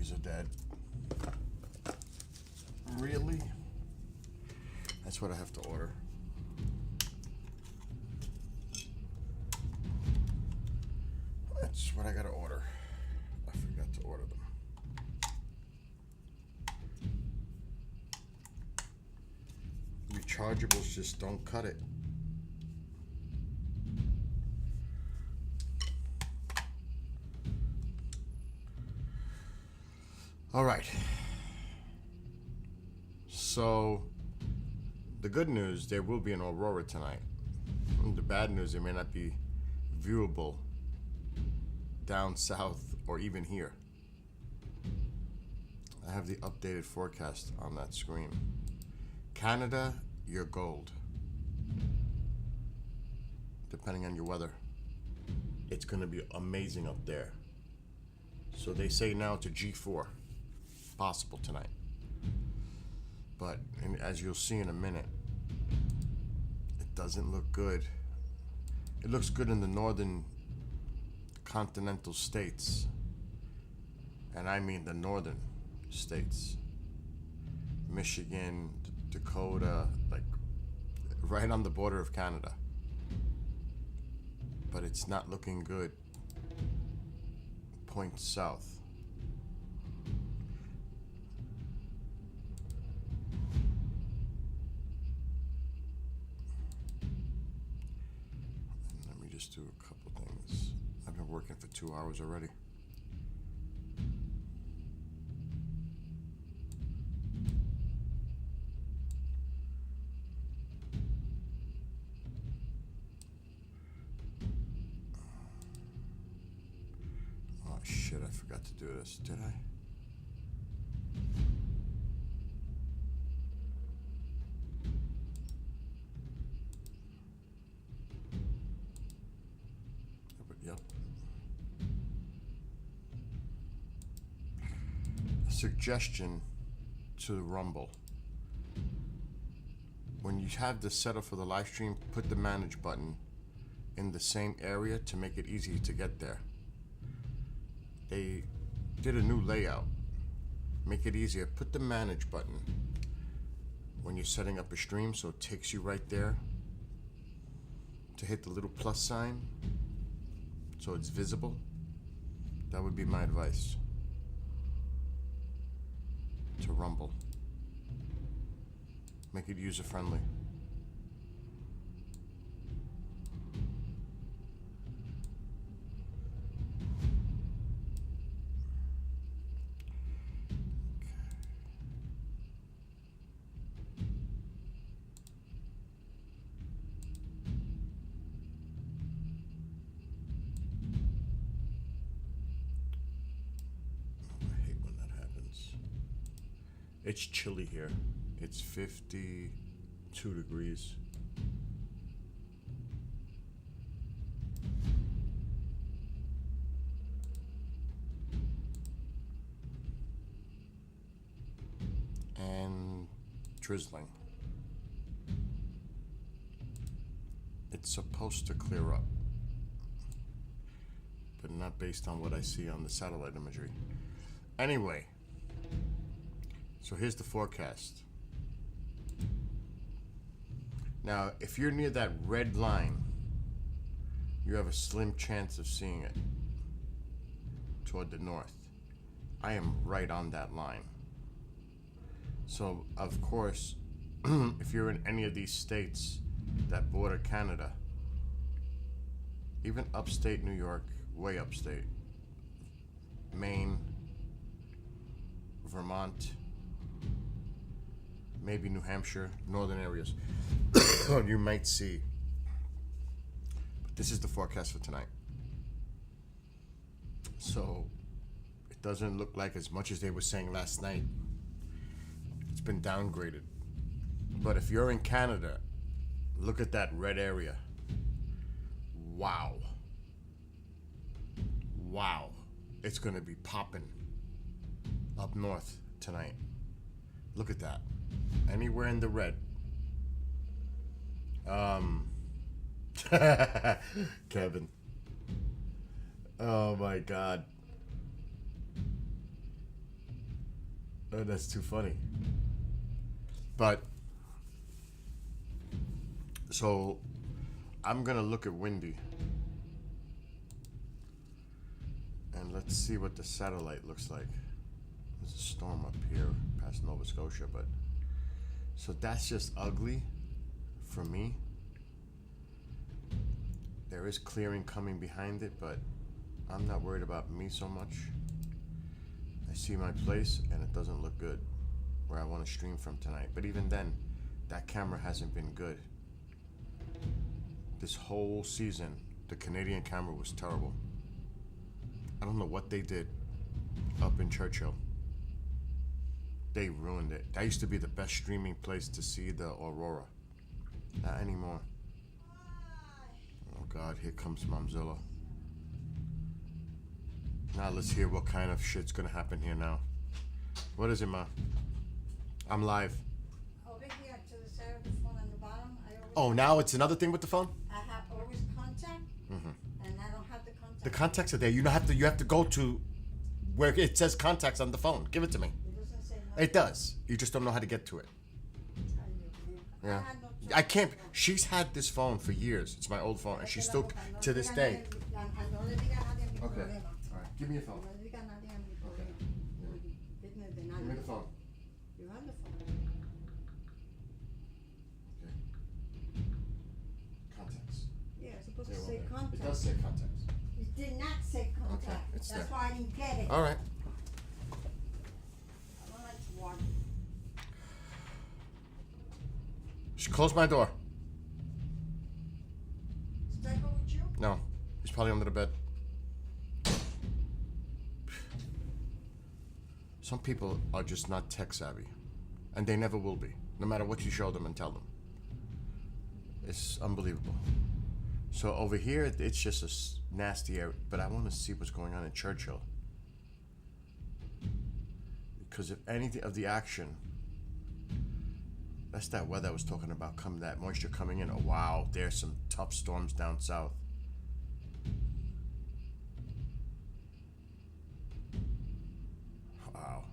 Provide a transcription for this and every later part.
Batteries are dead. Really? That's what I have to order. That's what I gotta order. I forgot to order them. Rechargeables just don't cut it. All right. So, the good news, there will be an aurora tonight. And the bad news, it may not be viewable down south or even here. I have the updated forecast on that screen. Canada, you're gold. Depending on your weather. It's going to be amazing up there. So they say now to G4. Possible tonight. But as you'll see in a minute, it doesn't look good. It looks good in the northern continental states. And I mean the northern states. Michigan, Dakota, like right on the border of Canada. But it's not looking good. Point south. Let me just do a couple things. I've been working for 2 hours already. Oh shit, I forgot to do this, did I? Yep. A suggestion to Rumble. When you have this set up for the live stream, put the manage button in the same area to make it easy to get there. They did a new layout. Make it easier. Put the manage button when you're setting up a stream so it takes you right there to hit the little plus sign so it's visible. That would be my advice to Rumble. Make it user friendly. It's chilly here. It's 52 degrees. And drizzling. It's supposed to clear up, but not based on what I see on the satellite imagery. Anyway. So here's the forecast. Now, if you're near that red line, you have a slim chance of seeing it toward the north. I am right on that line. So, of course, if you're in any of these states that border Canada, even upstate New York, way upstate, Maine, Vermont, maybe New Hampshire, northern areas, you might see. But this is the forecast for tonight. So it doesn't look like as much as they were saying last night. It's been downgraded. But if you're in Canada, look at that red area. Wow. Wow. It's going to be popping up north tonight. Look at that. Anywhere in the red. Kevin. Oh my God. That's too funny. But so I'm gonna look at Windy and let's see what the satellite looks like. There's a storm up here past Nova Scotia, but so that's just ugly for me. There is clearing coming behind it, but I'm not worried about me so much. I see my place and it doesn't look good where I want to stream from tonight. But even then, that camera hasn't been good. This whole season, the Canadian camera was terrible. I don't know what they did up in Churchill. They ruined it. That used to be the best streaming place to see the aurora. Not anymore. Oh God, here comes Momzilla. Now let's hear what kind of shit's gonna happen here now. What is it, Ma? I'm live. Over here to the side of the phone on the bottom, Oh, now it's another thing with the phone? I have always contact, and I don't have the contact. The contacts are there. You have to go to where it says contacts on the phone. Give it to me. It doesn't say nothing. It does. You just don't know how to get to it. Yeah. had no I can't. She's had this phone for years. It's my old phone, and she's still to this day. No le diga a nadie mi Okay. problema. All right. Give me your phone. No le diga a nadie mi Okay. problema. Business de Give me nadie. the phone. You have the phone. Okay. Contacts. Yeah, it's supposed There, to one say there. contact. It does say contacts. It did not say contact. it's That's there. why I didn't get it. All right. I don't like to walk. Close my door. Is Tycho with you? No, he's probably under the bed. Some people are just not tech savvy, and they never will be, no matter what you show them and tell them. It's unbelievable. So over here, it's just a nasty area, but I want to see what's going on in Churchill. Because if anything of the action, that's that weather I was talking about, that moisture coming in. Oh wow, there's some tough storms down south. Wow.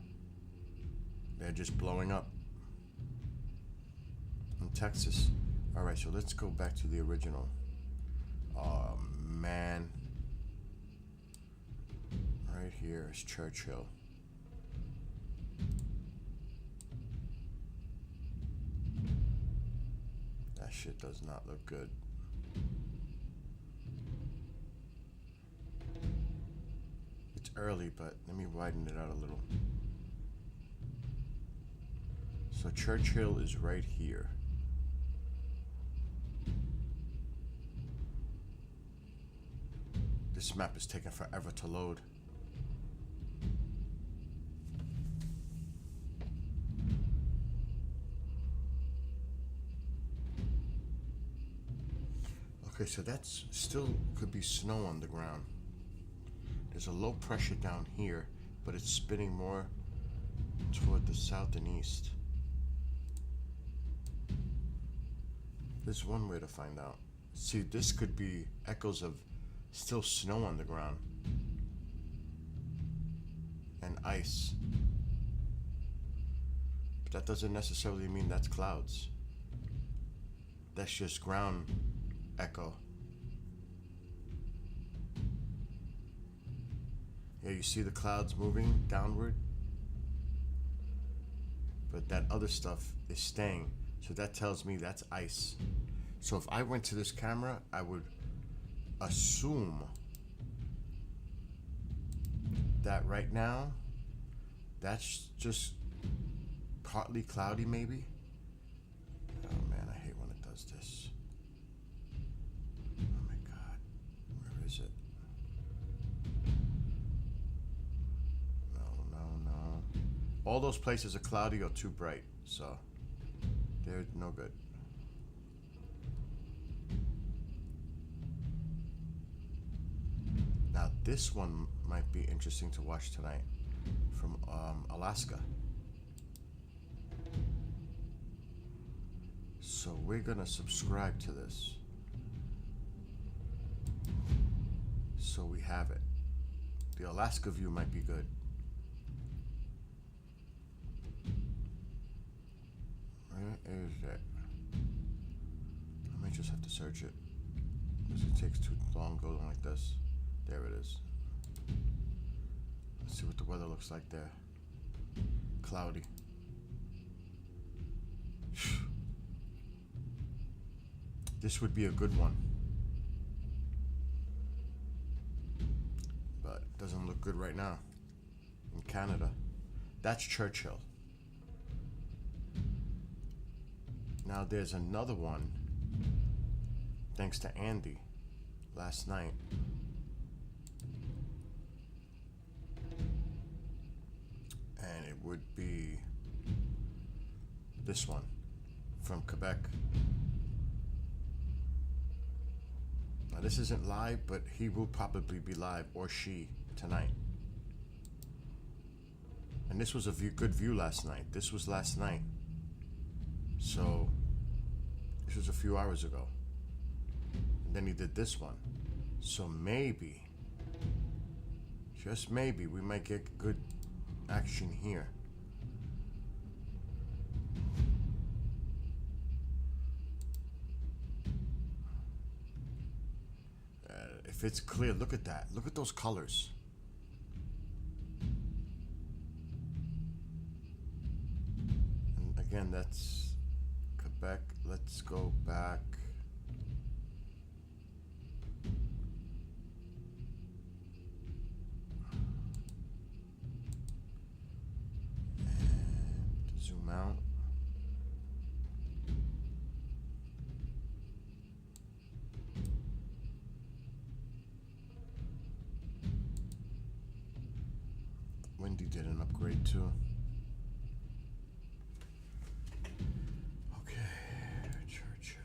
They're just blowing up. In Texas. Alright, so let's go back to the original. Oh man. Right here is Churchill. That shit does not look good. It's early, but let me widen it out a little. So Churchill is right here. This map is taking forever to load. Okay, so that's still could be snow on the ground. There's a low pressure down here, but it's spinning more toward the south and east. There's one way to find out. See, this could be echoes of still snow on the ground and ice. But that doesn't necessarily mean that's clouds. That's just ground echo. Yeah, you see the clouds moving downward, but that other stuff is staying. So that tells me that's ice. So if I went to this camera, I would assume that right now that's just partly cloudy maybe. Oh man, I hate when it does this. Oh my god, where is it? No. All those places are cloudy or too bright, so they're no good. Now this one might be interesting to watch tonight from Alaska. So we're gonna subscribe to this. So we have it. The Alaska view might be good. Where is it? I might just have to search it. Because it takes too long going like this. There it is. Let's see what the weather looks like there. Cloudy. This would be a good one. But it doesn't look good right now. In Canada. That's Churchill. Now there's another one. Thanks to Andy. Last night. And it would be this one from Quebec. Now this isn't live, but he will probably be live, or she, tonight. And this was a good view last night. This was last night. So this was a few hours ago. And then he did this one. So maybe, just maybe, we might get good action here. If it's clear, look at that. Look at those colors. And again, that's Quebec. Let's go back. And zoom out. Wendy did an upgrade too. Okay, Churchill.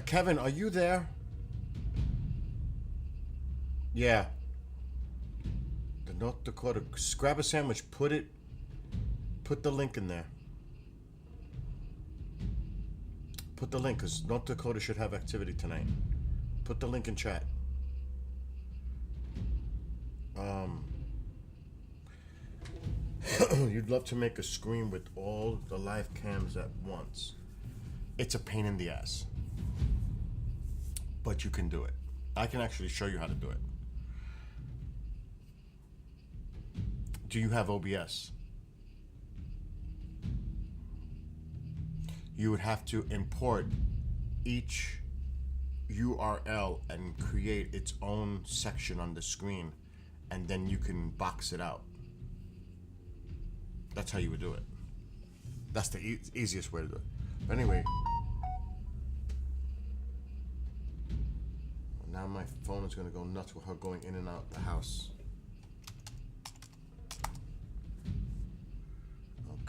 Kevin, are you there? Yeah. The North Dakota. Grab a sandwich. Put the link in there. Put the link, because North Dakota should have activity tonight. Put the link in chat. You'd love to make a screen with all the live cams at once. It's a pain in the ass. But you can do it. I can actually show you how to do it. Do you have OBS? You would have to import each URL and create its own section on the screen, and then you can box it out. That's how you would do it. That's the easiest way to do it. But anyway, now my phone is going to go nuts with her going in and out the house.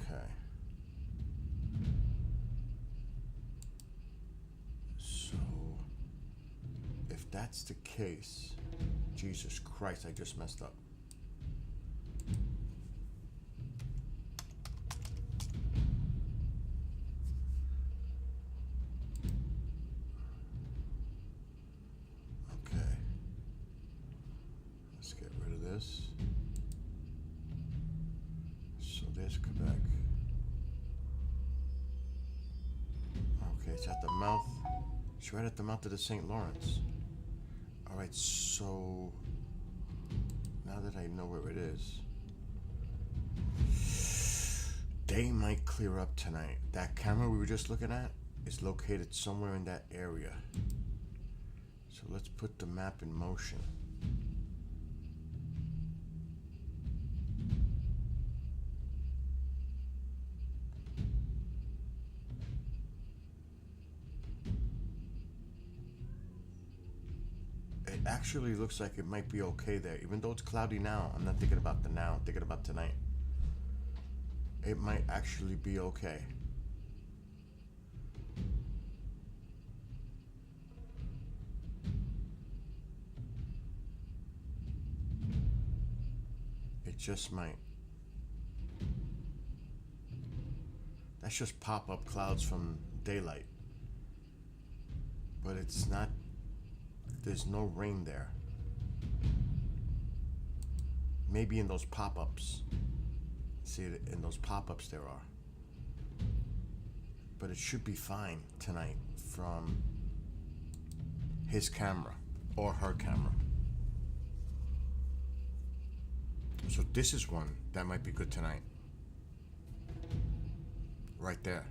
Okay. So, if that's the case, Jesus Christ, I just messed up. Okay. Let's get rid of this. So there's Quebec. Okay, it's at the mouth. It's right at the mouth of the St. Lawrence. Alright, so now that I know where it is, they might clear up tonight. That camera we were just looking at is located somewhere in that area. So let's put the map in motion. It actually looks like it might be okay there. Even though it's cloudy now, I'm not thinking about the now, I'm thinking about tonight. It might actually be okay. It just might. That's just pop-up clouds from daylight. But it's not, there's no rain there. Maybe in those pop-ups. See it in those pop-ups there are. But it should be fine tonight from his camera or her camera. So this is one that might be good tonight. Right there.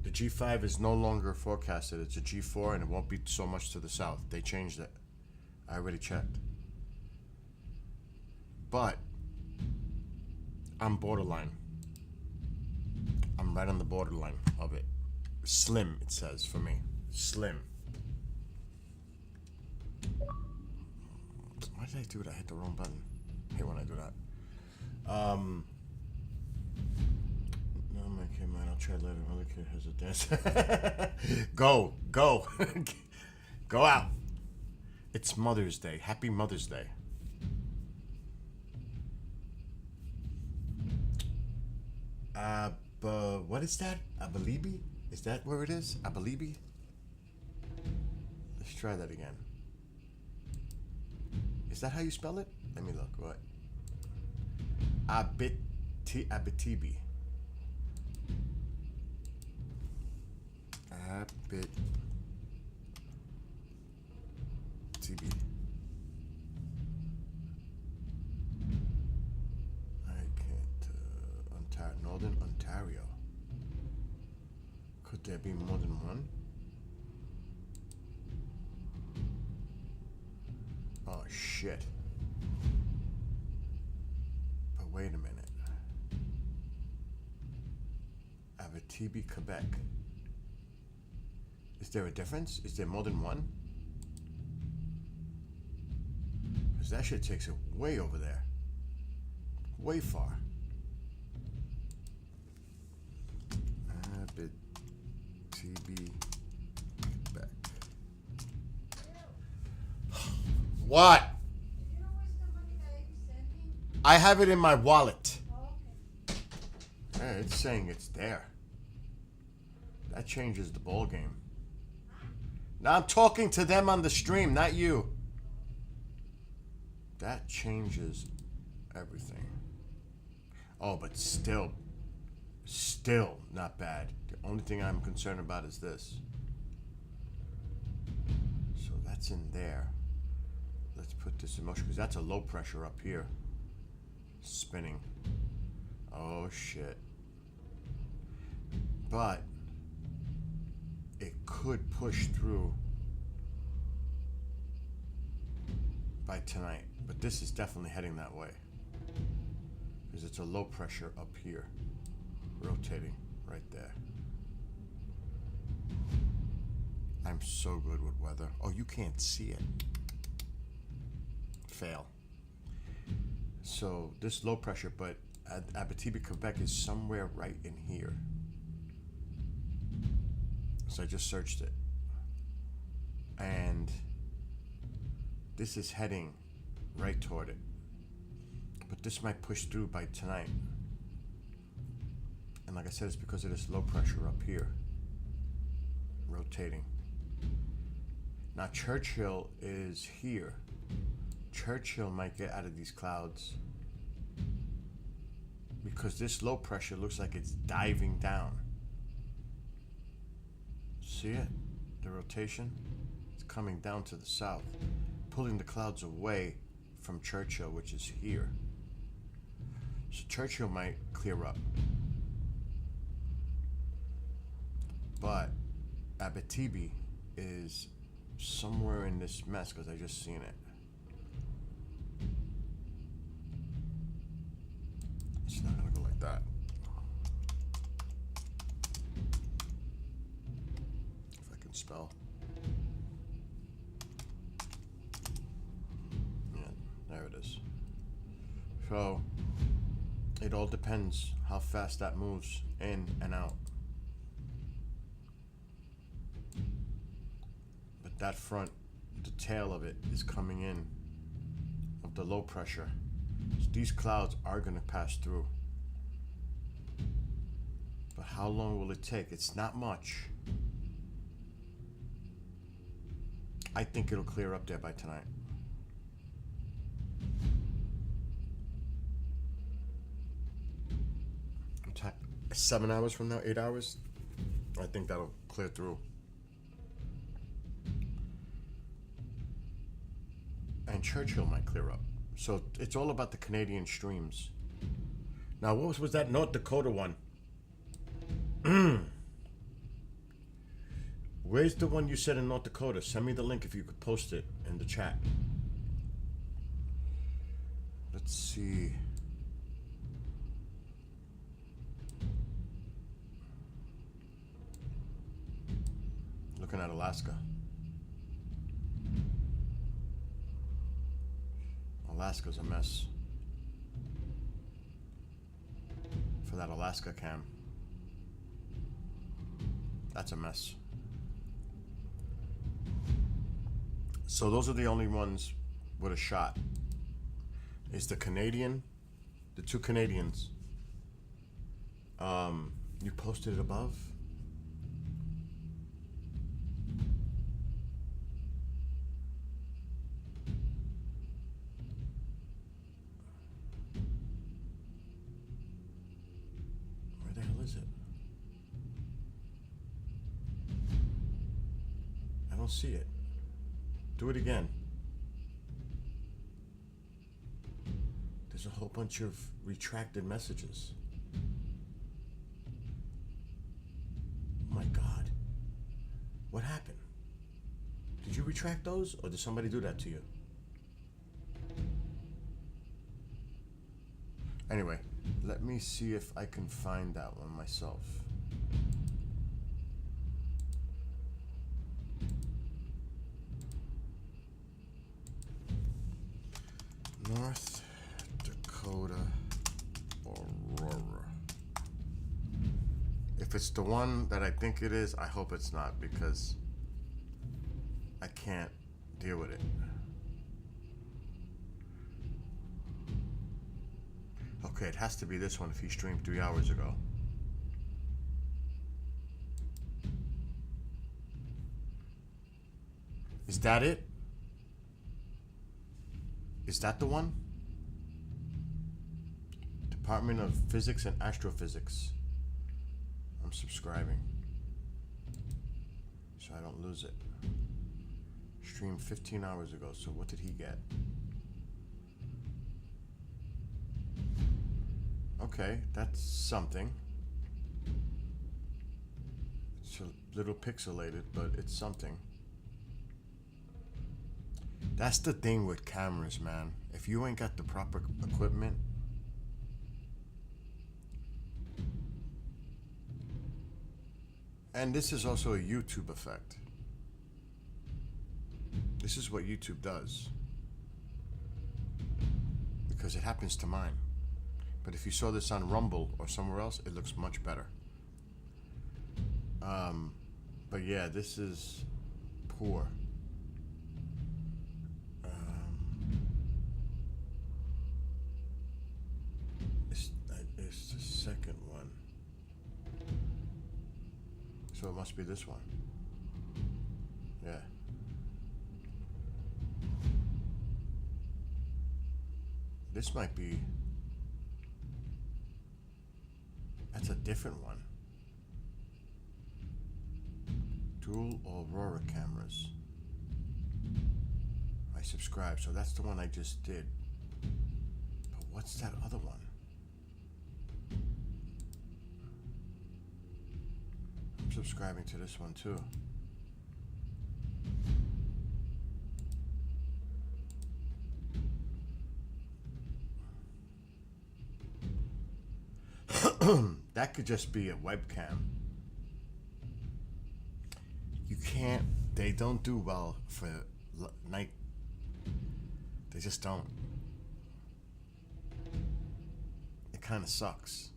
The G5 is no longer forecasted. It's a G4 and it won't be so much to the south. They changed it. I already checked. But I'm borderline. I'm right on the borderline of it. Slim, it says for me. Slim. Why did I do that? I hit the wrong button. I hate when I do that. No, my kid, man. I'll try later. My other kid has a dance. Go. Go out. It's Mother's Day. Happy Mother's Day. What is that? Abalibi? Is that where it is? Abalibi? Let's try that again. Is that how you spell it? Let me look. What? Abitibi. Abitibi. I can't. Northern Ontario. Could there be more than one? Oh shit. But wait a minute. Abitibi, Quebec. Is there a difference? Is there more than one? Because that shit takes it way over there. Way far. Abitibi, Quebec. What? You know where's the money that you sent me? I have it in my wallet. Oh, okay. Yeah, it's saying it's there. That changes the ball game. Now I'm talking to them on the stream, not you. That changes everything. Oh, but still not bad. The only thing I'm concerned about is this. So that's in there. Let's put this in motion because that's a low pressure up here. Spinning. Oh shit. But it could push through by tonight. But this is definitely heading that way. Because it's a low pressure up here. Rotating right there. I'm so good with weather. Oh, you can't see it. Fail. So this low pressure, but Abitibi, Quebec is somewhere right in here. So I just searched it. And this is heading right toward it. But this might push through by tonight. And like I said, it's because of this low pressure up here. Rotating. Now Churchill is here. Churchill might get out of these clouds. Because this low pressure looks like it's diving down. See it? The rotation? It's coming down to the south. Pulling the clouds away from Churchill, which is here. So Churchill might clear up. But Abitibi is somewhere in this mess because I just seen it. It's not gonna go like that. If I can spell. Yeah, there it is. So it all depends how fast that moves in and out. But that front, the tail of it is coming in of the low pressure. So these clouds are going to pass through. But how long will it take? It's not much. I think it'll clear up there by tonight. I'm tired. 7 hours from now, 8 hours. I think that'll clear through. And Churchill might clear up. So it's all about the Canadian streams. Now, what was that North Dakota one? Where's the one you said in North Dakota? Send me the link if you could post it in the chat. Let's see. Looking at Alaska. Alaska's a mess. For that Alaska cam. That's a mess. So those are the only ones with a shot. It's the Canadian, the two Canadians. You posted it above? Where the hell is it? I don't see it. Do it again. There's a whole bunch of retracted messages. Oh my God. What happened? Did you retract those, or did somebody do that to you? Anyway, let me see if I can find that one myself. North Dakota Aurora. If it's the one that I think it is, I hope it's not, because I can't deal with it. Okay, it has to be this one if he streamed 3 hours ago. Is that it? Is that the one? Department of Physics and Astrophysics. I'm subscribing, so I don't lose it. Streamed 15 hours ago, so what did he get? Okay, that's something. It's a little pixelated, but it's something. That's the thing with cameras, man. If you ain't got the proper equipment, and this is also a YouTube effect. This is what YouTube does, because it happens to mine. But if you saw this on Rumble or somewhere else, it looks much better. But yeah, this is poor. It's the second one. So it must be this one. Yeah. This might be... That's a different one. Dual Aurora cameras. I subscribe, so that's the one I just did. But what's that other one? I'm subscribing to this one too. That could just be a webcam. You can't, they don't do well for night. They just don't. It kind of sucks.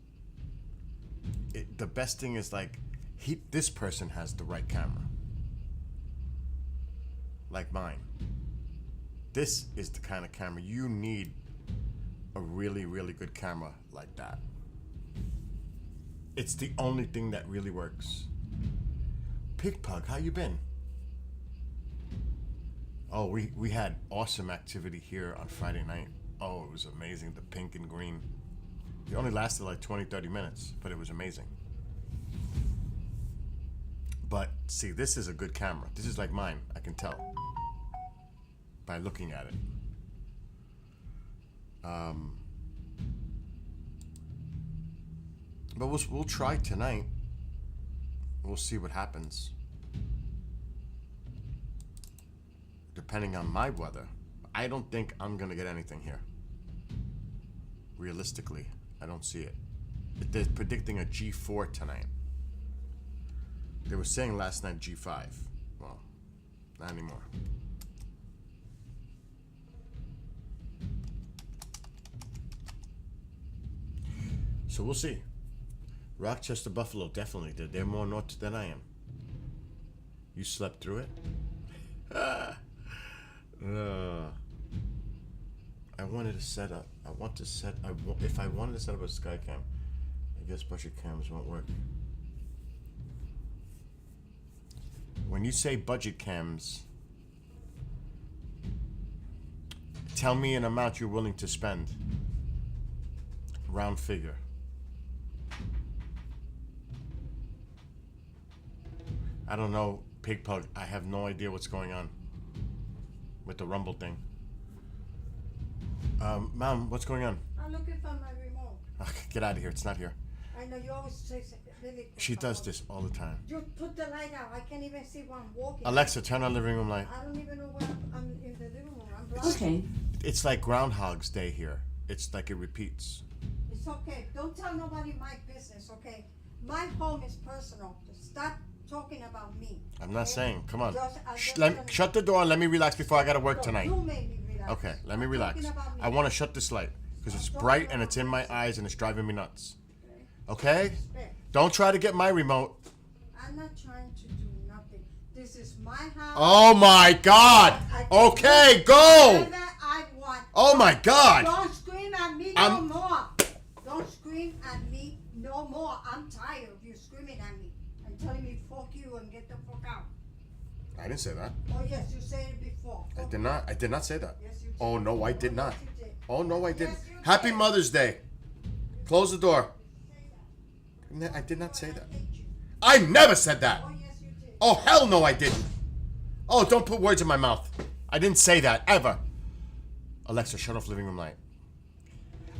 The best thing is like, this person has the right camera. Like mine. This is the kind of camera you need, a really, really good camera like that. It's the only thing that really works. Pig Pug, how you been? Oh, we had awesome activity here on Friday night. Oh, it was amazing. The pink and green. It only lasted like 20, 30 minutes, but it was amazing. But see, this is a good camera. This is like mine. I can tell by looking at it. But we'll try tonight. We'll see what happens. Depending on my weather, I don't think I'm gonna get anything here. Realistically, I don't see it. They're predicting a G4 tonight. They were saying last night G5. Well, not anymore. So we'll see. Rochester, Buffalo definitely did. They're more north than I am. You slept through it? I wanted to set up. If I wanted to set up a Skycam, I guess budget cams won't work. When you say budget cams, tell me an amount you're willing to spend. Round figure. I don't know, Pig Pug. I have no idea what's going on with the Rumble thing. Mom, what's going on? I'm looking for my remote. Get out of here. It's not here. I know you always say really. She does this all the time. You put the light out. I can't even see where I'm walking. Alexa, turn on living room light. I don't even know where I'm in the living room. I'm blind. Okay. It's like Groundhog's Day here. It's like it repeats. It's okay. Don't tell nobody my business, okay? My home is personal. Stop talking about me. I'm not okay? saying. Come on. Just Shut the door and let me relax before I gotta work No, tonight. You made me relax. Okay, let me Stop relax. talking about me. I want to shut this light because it's Stop bright talking and it's about in my me. eyes and it's driving me nuts. Okay? Respect. Don't try to get my remote. I'm not trying to do nothing. This is my house. Oh my God! I can Okay, do go! whatever I want. Oh my God! Don't scream at me I'm- no more. Don't scream at me no more. I'm tired of you screaming at me and telling me fuck you and get the fuck out. I didn't say that. Oh yes, you said it before. I did not. I did not say that. Yes, you did. Oh no, I did Oh, not. yes, you did. Oh no, I didn't. Yes, you Happy did. Mother's Day. Close the door. Say that. I did not say that. I hate you. I never said that. Oh yes, you did. Oh hell no, I didn't. Oh, don't put words in my mouth. I didn't say that ever. Alexa, shut off living room light.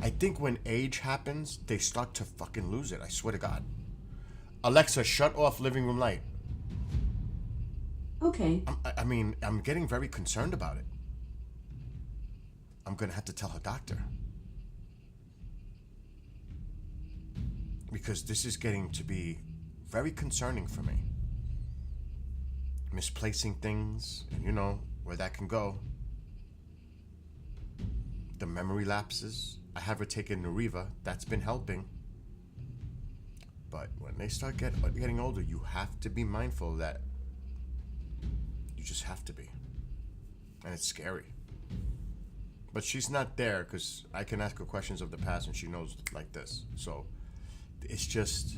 I think when age happens, they start to fucking lose it. I swear to God. Alexa, shut off living room light. Okay. I mean, I'm getting very concerned about it. I'm gonna have to tell her doctor. Because this is getting to be very concerning for me. Misplacing things, and you know where that can go. The memory lapses. I have her taking Nariva. That's been helping. But when they start getting older, you have to be mindful of that. You just have to be. And it's scary. But she's not there because I can ask her questions of the past and she knows like this. So it's just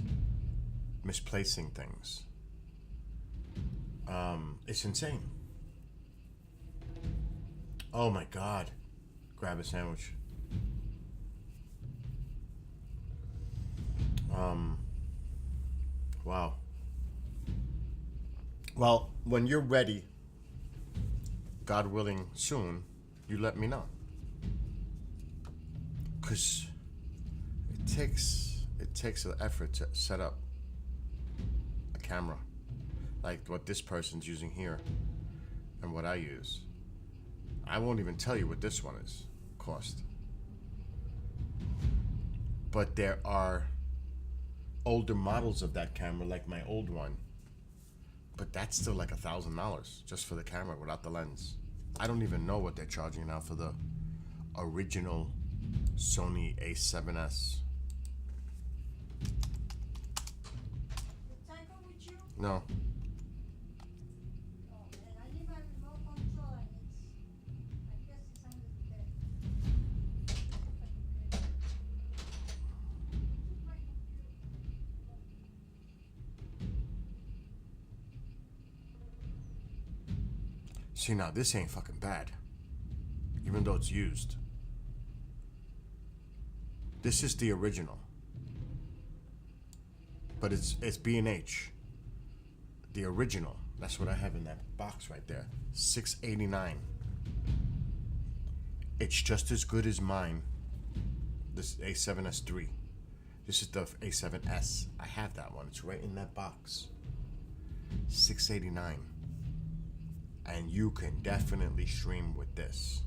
misplacing things. It's insane. Oh my God. Grab a sandwich. Wow. Well, when you're ready, God willing, soon, you let me know. Because it takes an effort to set up a camera like what this person's using here and what I use. I won't even tell you what this one is cost. But there are older models of that camera, like my old one. But that's still like $1,000 just for the camera without the lens. I don't even know what they're charging now for the original Sony A7S. Did Tycho with you? No. Oh man, I need my remote control and I guess it's under the bed. See, now this ain't fucking bad, even though it's used. This is the original, but it's B&H. The original. That's what I have in that box right there. $689. It's just as good as mine. This A7S III. This is the A7S. I have that one. It's right in that box. $689. And you can definitely stream with this.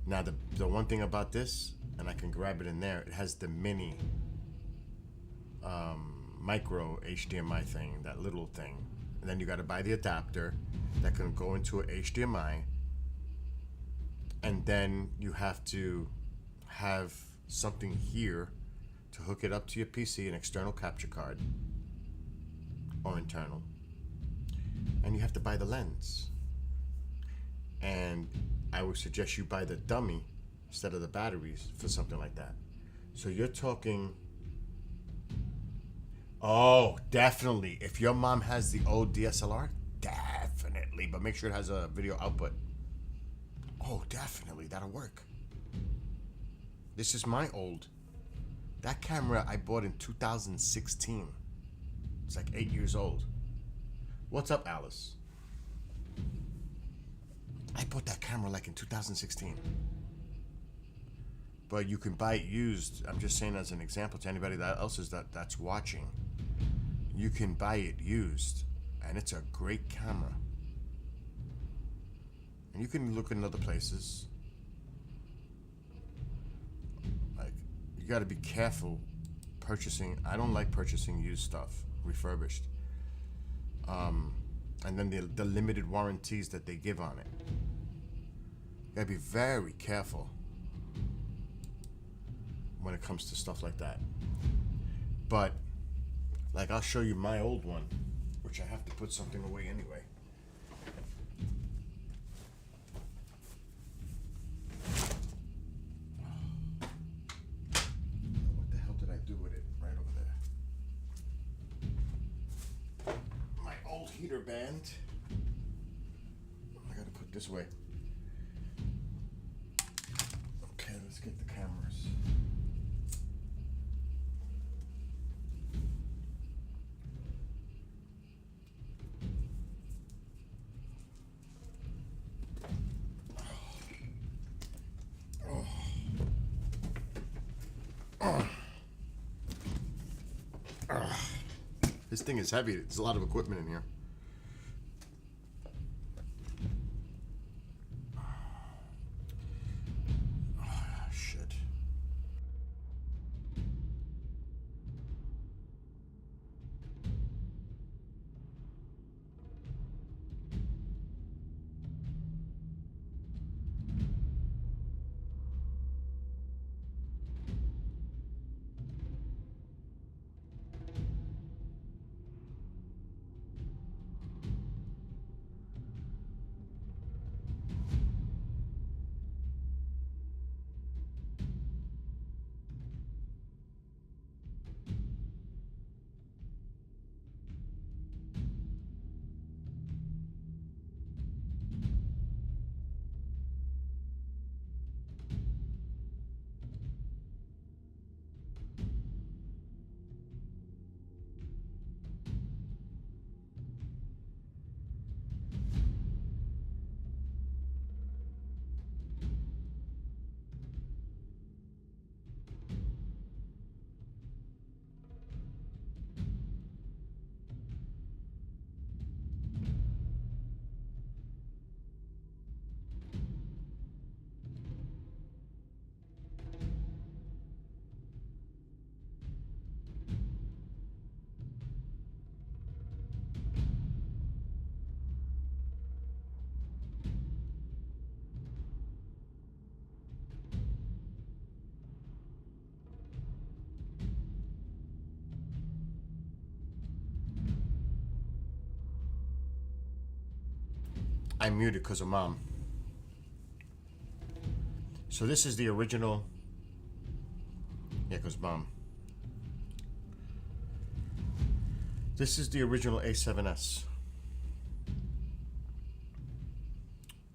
Now the one thing about this, and I can grab it in there, it has the mini micro HDMI thing, that little thing. And then you got to buy the adapter that can go into a HDMI. And then you have to have something here to hook it up to your PC, an external capture card or internal. And you have to buy the lens. And I would suggest you buy the dummy instead of the batteries for something like that. So you're talking, oh, definitely. If your mom has the old DSLR, definitely. But make sure it has a video output. Oh, definitely. That'll work. This is my old. That camera I bought in 2016. It's like 8 years old. What's up, Alice? I bought that camera like in 2016. But you can buy it used. I'm just saying as an example to anybody that else is that's watching. You can buy it used, and it's a great camera. And you can look in other places. Like, you got to be careful purchasing. I don't like purchasing used stuff, refurbished. And then the limited warranties that they give on it. You gotta be very careful when it comes to stuff like that. But, like, I'll show you my old one, which I have to put something away anyway. What the hell did I do with it? Right over there. My old heater band. I gotta put this away. Okay, let's get the cameras. This thing is heavy. There's a lot of equipment in here. Shit. I muted because of mom. So this is the original. Yeah, because mom. This is the original A7S.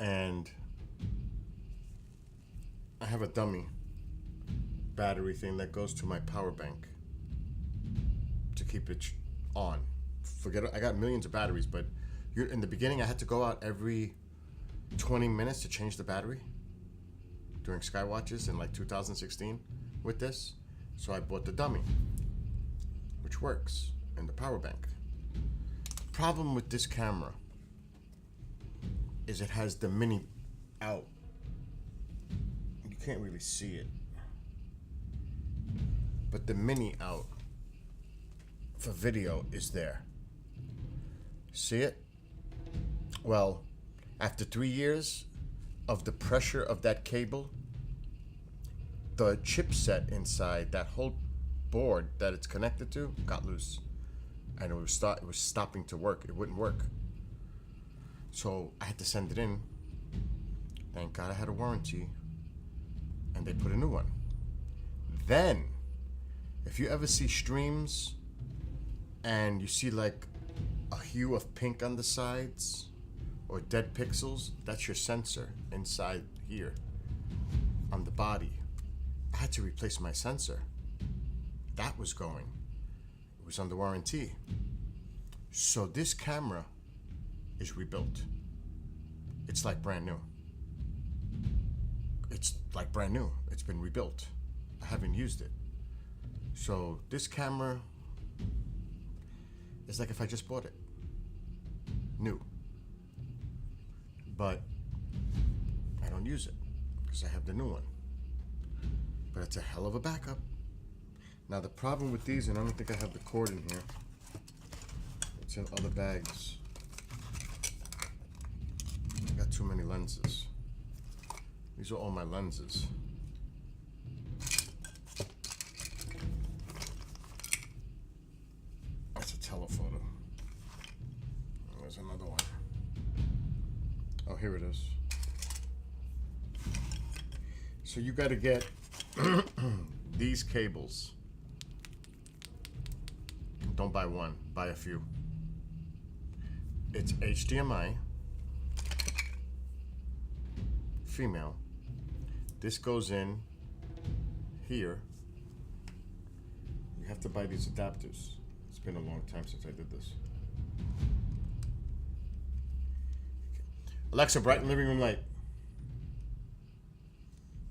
And I have a dummy battery thing that goes to my power bank to keep it on. Forget it, I got millions of batteries, but in the beginning I had to go out every 20 minutes to change the battery during Skywatches in like 2016 with this. So I bought the dummy, which works, and the power bank. Problem with this camera is it has the mini out. You can't really see it, but the mini out for video is there. See it? Well, after 3 years of the pressure of that cable, the chipset inside that whole board that it's connected to got loose, and it was stopping to work. It wouldn't work. So I had to send it in. Thank God I had a warranty, and they put a new one. Then, if you ever see streams and you see like a hue of pink on the sides or dead pixels, that's your sensor inside here on the body. I had to replace my sensor. That was going. It was under warranty. So this camera is rebuilt. It's like brand new. It's like brand new. It's been rebuilt. I haven't used it. So this camera is like if I just bought it. New. But I don't use it because I have the new one. But it's a hell of a backup. Now the problem with these, and I don't think I have the cord in here. It's in other bags. I got too many lenses. These are all my lenses. That's a telephoto. There's another one. Oh, here it is. So you got to get these cables. Don't buy one, buy a few. It's HDMI, female. This goes in here. You have to buy these adapters. It's been a long time since I did this. Alexa, brighten living room light.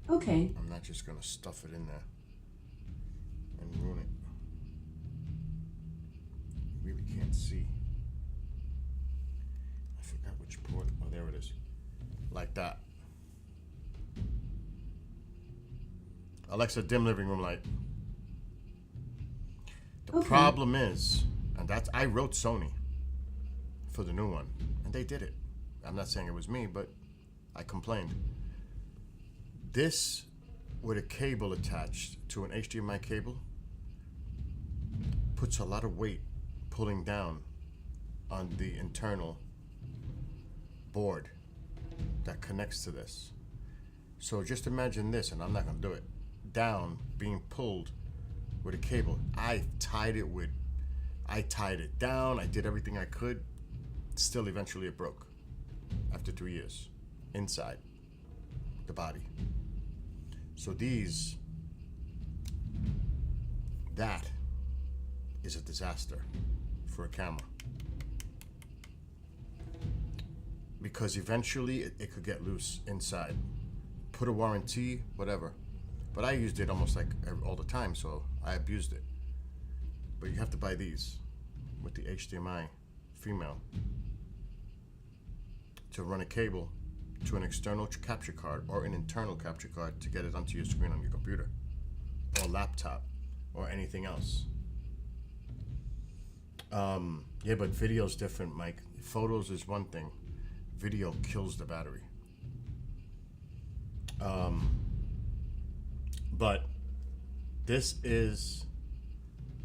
Okay. I'm not just gonna stuff it in there and ruin it. You really can't see. I forgot which port. Oh, there it is. Like that. Alexa, dim living room light. The problem is, and that's, I wrote Sony for the new one, and they did it. I'm not saying it was me, but I complained. This, with a cable attached to an HDMI cable, puts a lot of weight pulling down on the internal board that connects to this. So just imagine this, and I'm not gonna do it, down, being pulled with a cable. I tied it down, I did everything I could. Still, eventually it broke after 3 years inside the body. So that is a disaster for a camera, because eventually it could get loose inside. Put a warranty, whatever. But I used it almost like all the time, so I abused it. But you have to buy these with the HDMI female to run a cable to an external capture card or an internal capture card to get it onto your screen on your computer or laptop or anything else. Yeah, but video's different, Mike. Photos is one thing. Video kills the battery. But this is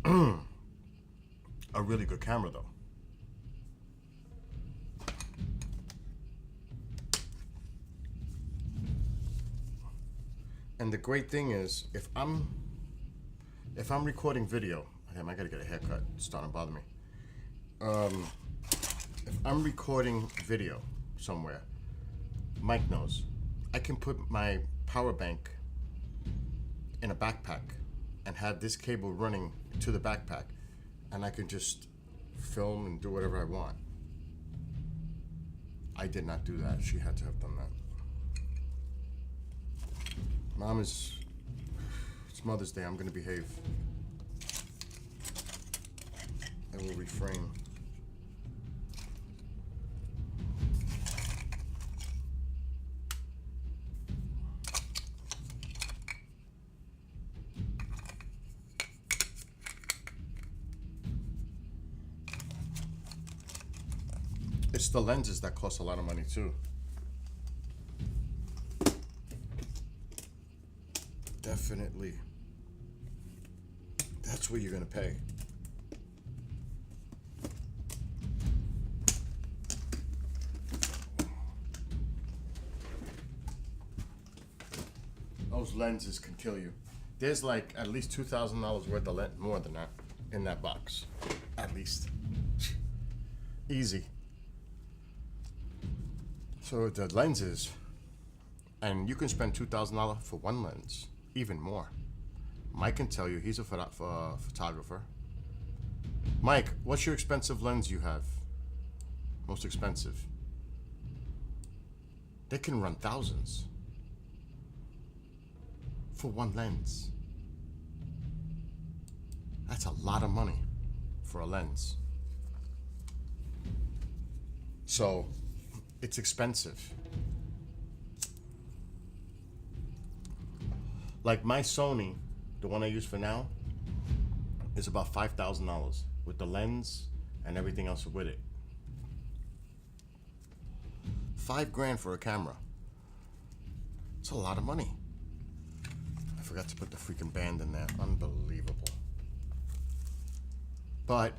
a really good camera, though. And the great thing is, if I'm recording video, damn, I gotta get a haircut. It's starting to bother me. If I'm recording video somewhere Mike knows. I can put my power bank in a backpack and have this cable running to the backpack, and I can just film and do whatever I want. I did not do that. She had to have done that. Mom it's Mother's Day. I'm gonna behave. I will refrain. It's the lenses that cost a lot of money too. Definitely. That's what you're gonna pay. Those lenses can kill you. There's like at least $2,000 worth of lens, more than that, in that box. At least. Easy. So the lenses, and you can spend $2,000 for one lens, even more. Mike can tell you, he's a photographer. Mike, what's your expensive lens you have? Most expensive? They can run thousands for one lens. That's a lot of money for a lens. So it's expensive. Like my Sony, the one I use for now, is about $5,000 with the lens and everything else with it. $5,000 for a camera. It's a lot of money. I forgot to put the freaking band in there. Unbelievable. But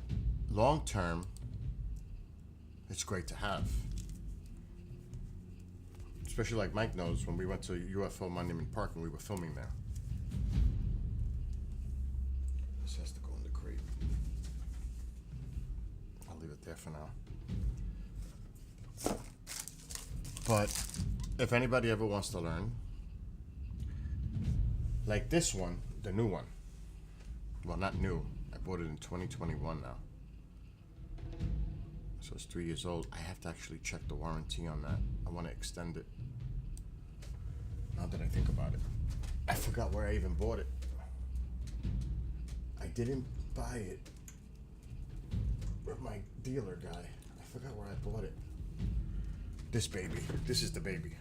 long term, it's great to have. Especially like Mike knows, when we went to UFO Monument Park and we were filming there. This has to go in the crate. I'll leave it there for now. But if anybody ever wants to learn, like this one, the new one. Well, not new. I bought it in 2021 now. So it's 3 years old. I have to actually check the warranty on that. I want to extend it. Now that I think about it. I forgot where I even bought it. I didn't buy it with my dealer guy. I forgot where I bought it. This baby. This is the baby.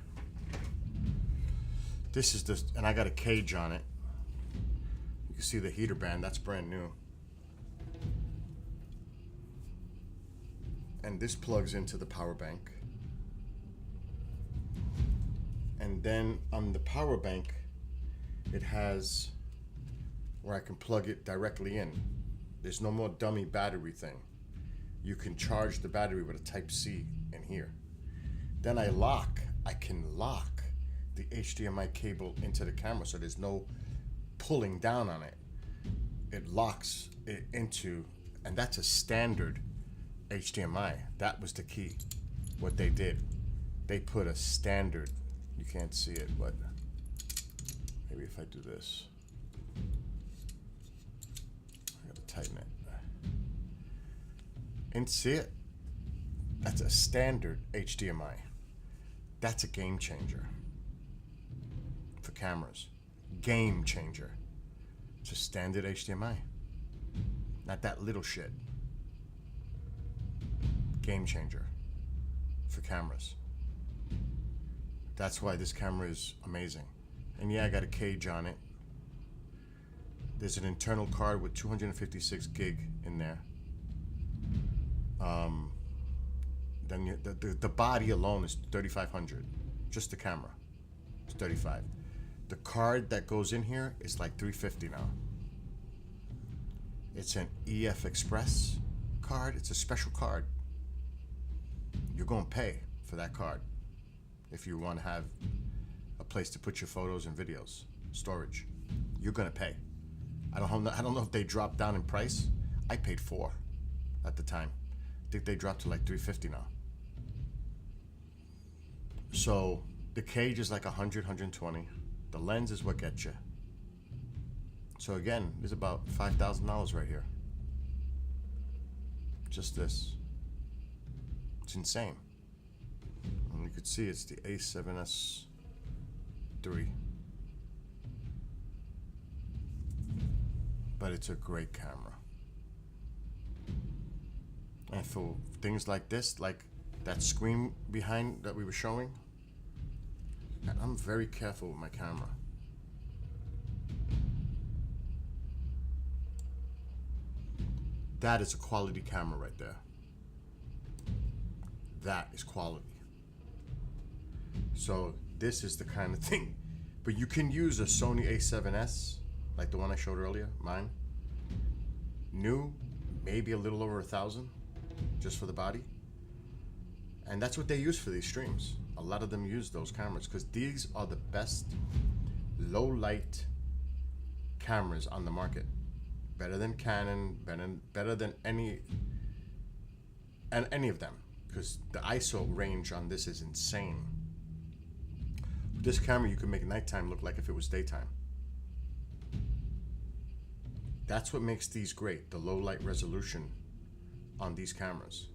This is the, and I got a cage on it. You can see the heater band. That's brand new. And this plugs into the power bank. And then on the power bank, it has where I can plug it directly in. There's no more dummy battery thing. You can charge the battery with a Type-C in here. Then I can lock the HDMI cable into the camera so there's no pulling down on it. It locks it into, and that's a standard HDMI. That was the key. What they did, they put a standard. You can't see it, but maybe if I do this, I gotta tighten it. And see it? That's a standard HDMI. That's a game changer for cameras. Game changer. It's a standard HDMI. Not that little shit. Game changer for cameras. That's why this camera is amazing. And yeah, I got a cage on it. There's an internal card with 256 gig in there. Then the body alone is 3,500. Just the camera. It's 35. The card that goes in here is like 350 now. It's an EF Express card. It's a special card. You're gonna pay for that card if you want to have a place to put your photos and videos, storage. You're gonna pay. I don't know if they dropped down in price. I paid $4 at the time. I think they dropped to like $350 now. So the cage is like 100, 120. The lens is what gets you. So again, there's about $5,000 right here. Just this. It's insane. And you could see it's the A7S III. But it's a great camera. And for things like this, like that screen behind that we were showing, I'm very careful with my camera. That is a quality camera right there. That is quality. So this is the kind of thing. But you can use a Sony A7S, like the one I showed earlier, mine. New, maybe a little over 1,000, just for the body. And that's what they use for these streams. A lot of them use those cameras because these are the best low light cameras on the market. Better than Canon, better than any of them, because the ISO range on this is insane. This camera, you can make nighttime look like if it was daytime. That's what makes these great, the low light resolution on these cameras.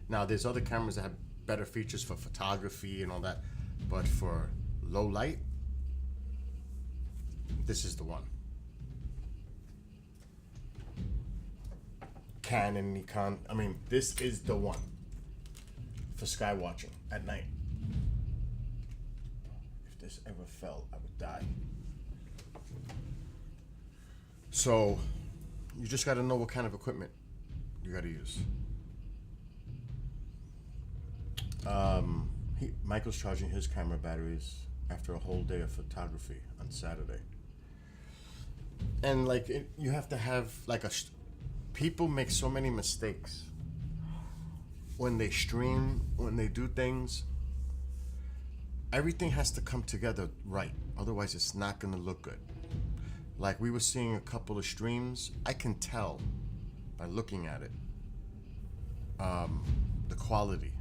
Now, there's other cameras that have better features for photography and all that, but for low light, this is the one. Canon, Nikon, I mean, this is the one for sky watching at night. If this ever fell, I would die. So, you just got to know what kind of equipment you got to use. Michael's charging his camera batteries after a whole day of photography on Saturday. And like, you have to have like people make so many mistakes when they stream, when they do things. Everything has to come together right. Otherwise, it's not going to look good. Like we were seeing a couple of streams, I can tell by looking at it, the quality.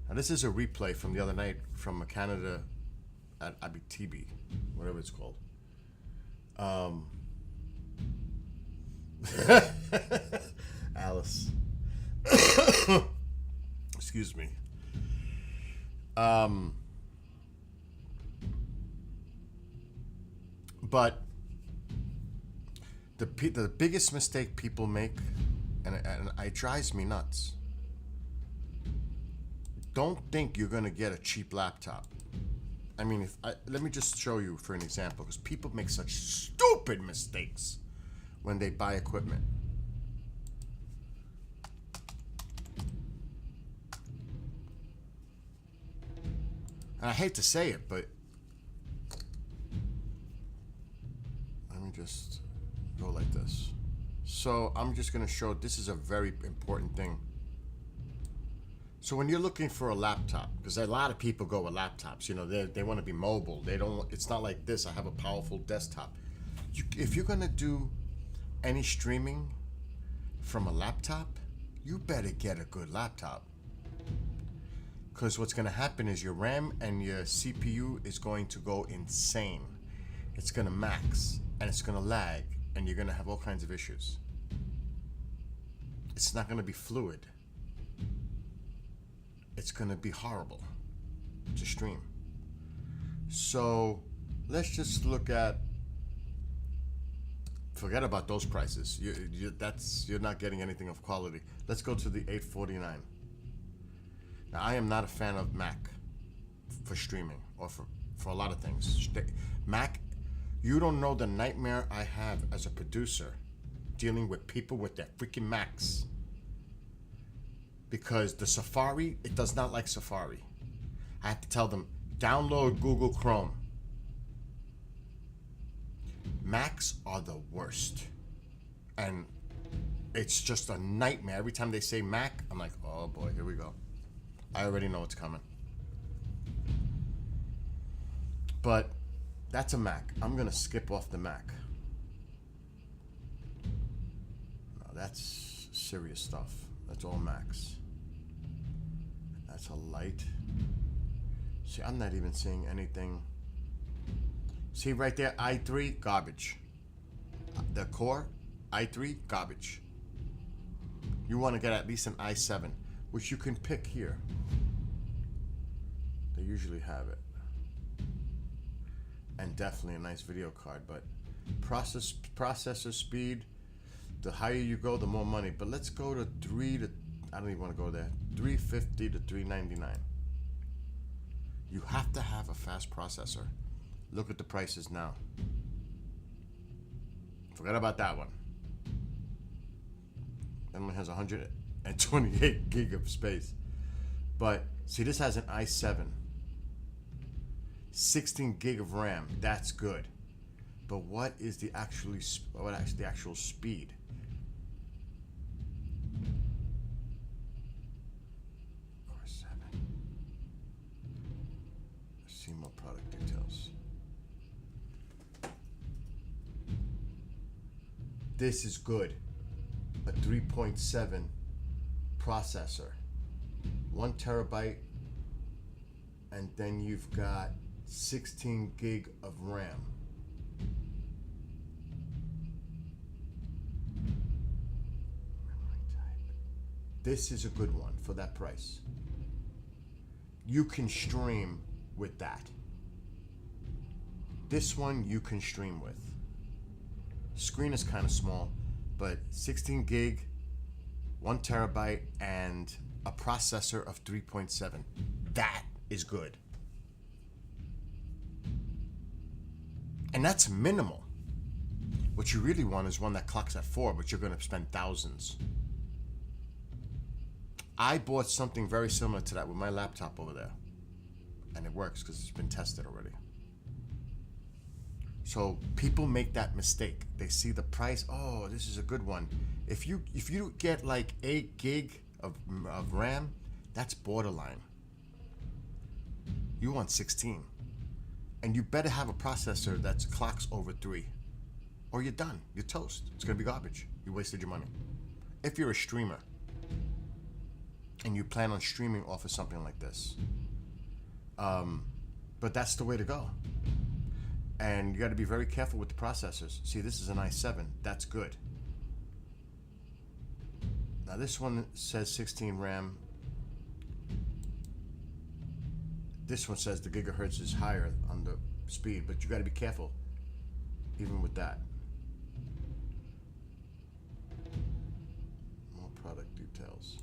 Now this is a replay from the other night from Canada at Abitibi, whatever it's called. Alice. Excuse me. But the biggest mistake people make, and it drives me nuts. Don't think you're gonna get a cheap laptop. I mean, let me just show you for an example, because people make such stupid mistakes when they buy equipment. And I hate to say it, but let me just go like this. So I'm just gonna show, this is a very important thing. So when you're looking for a laptop, because a lot of people go with laptops, you know, they want to be mobile. They don't. It's not like this. I have a powerful desktop. If you're gonna do any streaming from a laptop, you better get a good laptop. Because what's gonna happen is your RAM and your CPU is going to go insane. It's gonna max and it's gonna lag and you're gonna have all kinds of issues. It's not gonna be fluid. It's gonna be horrible to stream. So let's just look at, forget about those prices. You're not getting anything of quality. Let's go to the 849. Now I am not a fan of Mac for streaming or for a lot of things. Mac, you don't know the nightmare I have as a producer dealing with people with their freaking Macs. Because the Safari, it does not like Safari. I have to tell them, download Google Chrome. Macs are the worst. And it's just a nightmare. Every time they say Mac, I'm like, oh boy, here we go. I already know what's coming. But that's a Mac. I'm gonna skip off the Mac. No, that's serious stuff. That's all Macs. That's a light. See, I'm not even seeing anything. See right there, i3, garbage. The Core, i3, garbage. You want to get at least an i7, which you can pick here. They usually have it. And definitely a nice video card, but processor speed, the higher you go, the more money. But let's go to I don't even want to go there. 350 to 399. You have to have a fast processor. Look at the prices now. Forget about that one. That one has 128 gig of space. But see, this has an i7. 16 gig of RAM. That's good. But what is the actual speed? Core 7. Let's see more product details. This is good. A 3.7 processor. 1 terabyte. And then you've got 16 gig of RAM. This is a good one for that price. You can stream with that. This one you can stream with. Screen is kind of small, but 16 gig, 1 terabyte, and a processor of 3.7. That is good. And that's minimal. What you really want is one that clocks at 4, but you're going to spend thousands. I bought something very similar to that with my laptop over there. And it works because it's been tested already. So people make that mistake. They see the price. Oh, this is a good one. If you get like 8 gig of RAM, that's borderline. You want 16. And you better have a processor that clocks over 3. Or you're done. You're toast. It's going to be garbage. You wasted your money. If you're a streamer and you plan on streaming off of something like this. But that's the way to go. And you got to be very careful with the processors. See, this is an i7. That's good. Now this one says 16 RAM. This one says the gigahertz is higher on the speed, but you got to be careful even with that. More product details.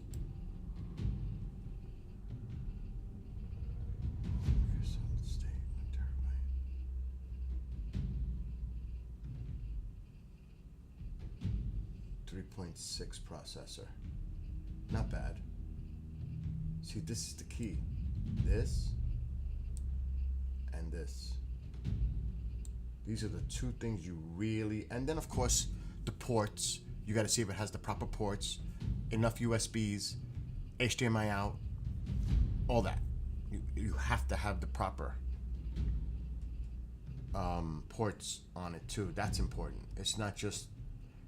Solid state, 1 terabyte. 3.6 processor. Not bad. See, this is the key. This and this. These are the two things you really, and then of course the ports. You got to see if it has the proper ports, enough USBs, HDMI out, all that. You have to have the proper ports on it too. That's important. It's not just,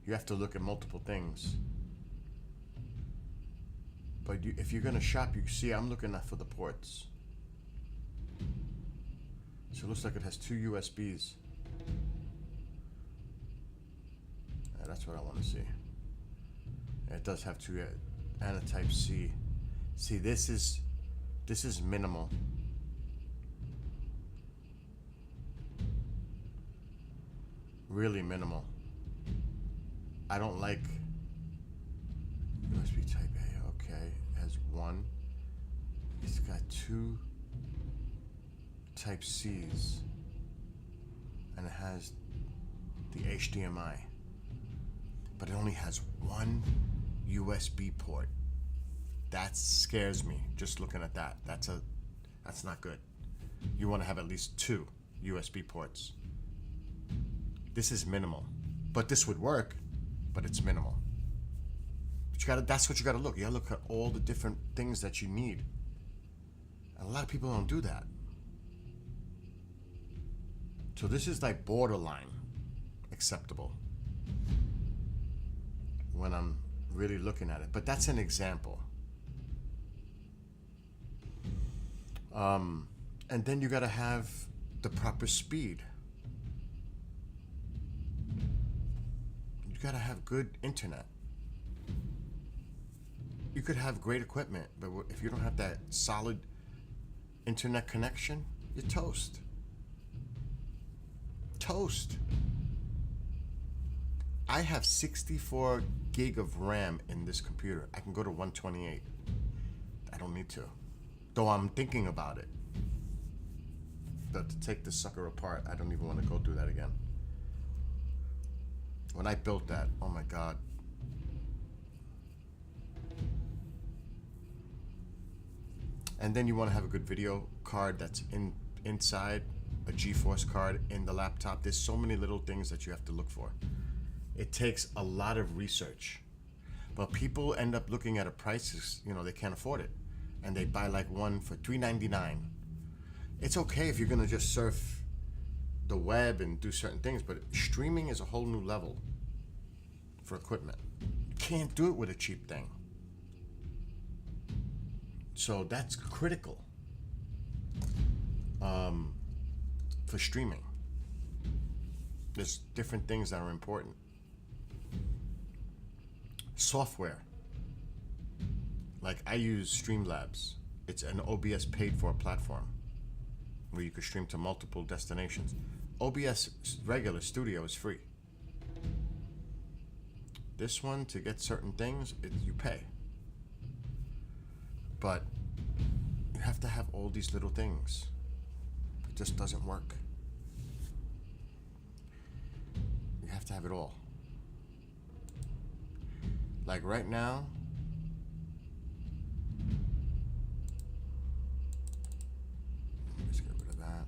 you have to look at multiple things. But if you're gonna shop, you see I'm looking at for the ports. So it looks like it has 2 USBs. Yeah, that's what I want to see. It does have 2 and a Type C. See, this is minimal. Really minimal. I don't like USB Type A. Okay, it has 1. It's got 2 Type C's, and it has the HDMI, but it only has 1 USB port. That scares me just looking at that. That's not good. You want to have at least 2 USB ports. This is minimal, but this would work, but it's minimal. But that's what you gotta look. You gotta look at all the different things that you need. And a lot of people don't do that. So this is like borderline acceptable when I'm really looking at it. But that's an example. And then you gotta have the proper speed. You gotta have good internet. You could have great equipment, but if you don't have that solid internet connection, you're toast. Toast. I have 64 gig of RAM in this computer. I can go to 128. I don't need to. Though I'm thinking about it. But to take this sucker apart, I don't even want to go through that again. When I built that, oh my God. And then you want to have a good video card that's inside a GeForce card in the laptop. There's so many little things that you have to look for. It takes a lot of research. But people end up looking at a price, you know, they can't afford it. And they buy like one for $3.99. It's okay if you're gonna just surf the web and do certain things, but streaming is a whole new level for equipment. You can't do it with a cheap thing. So that's critical for streaming. There's different things that are important. Software. Like I use Streamlabs. It's an OBS paid for platform where you could stream to multiple destinations. OBS regular studio is free. This one, to get certain things, you pay. But you have to have all these little things. It just doesn't work. You have to have it all. Like right now, let's get rid of that.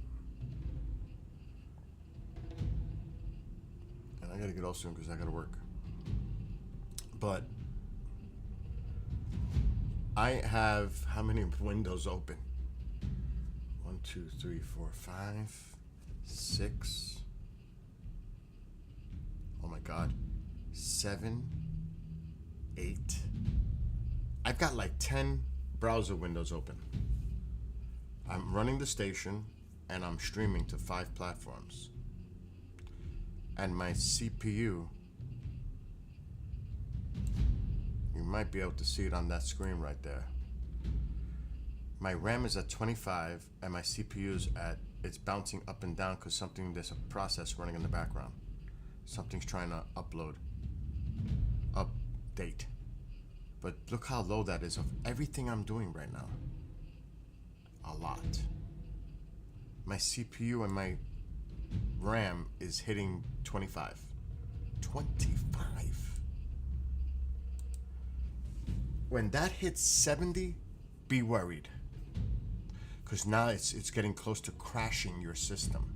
And I gotta get off soon because I gotta work. But I have how many windows open? 1, 2, 3, 4, 5, 6. Oh my God. 7, 8. I've got like 10 browser windows open. I'm running the station and I'm streaming to 5 platforms. And my CPU, you might be able to see it on that screen right there. My RAM is at 25 and my CPU is it's bouncing up and down because there's a process running in the background. Something's trying to update. But look how low that is of everything I'm doing right now. A lot. My CPU and my RAM is hitting 25. 25. When that hits 70, be worried. Because now it's getting close to crashing your system.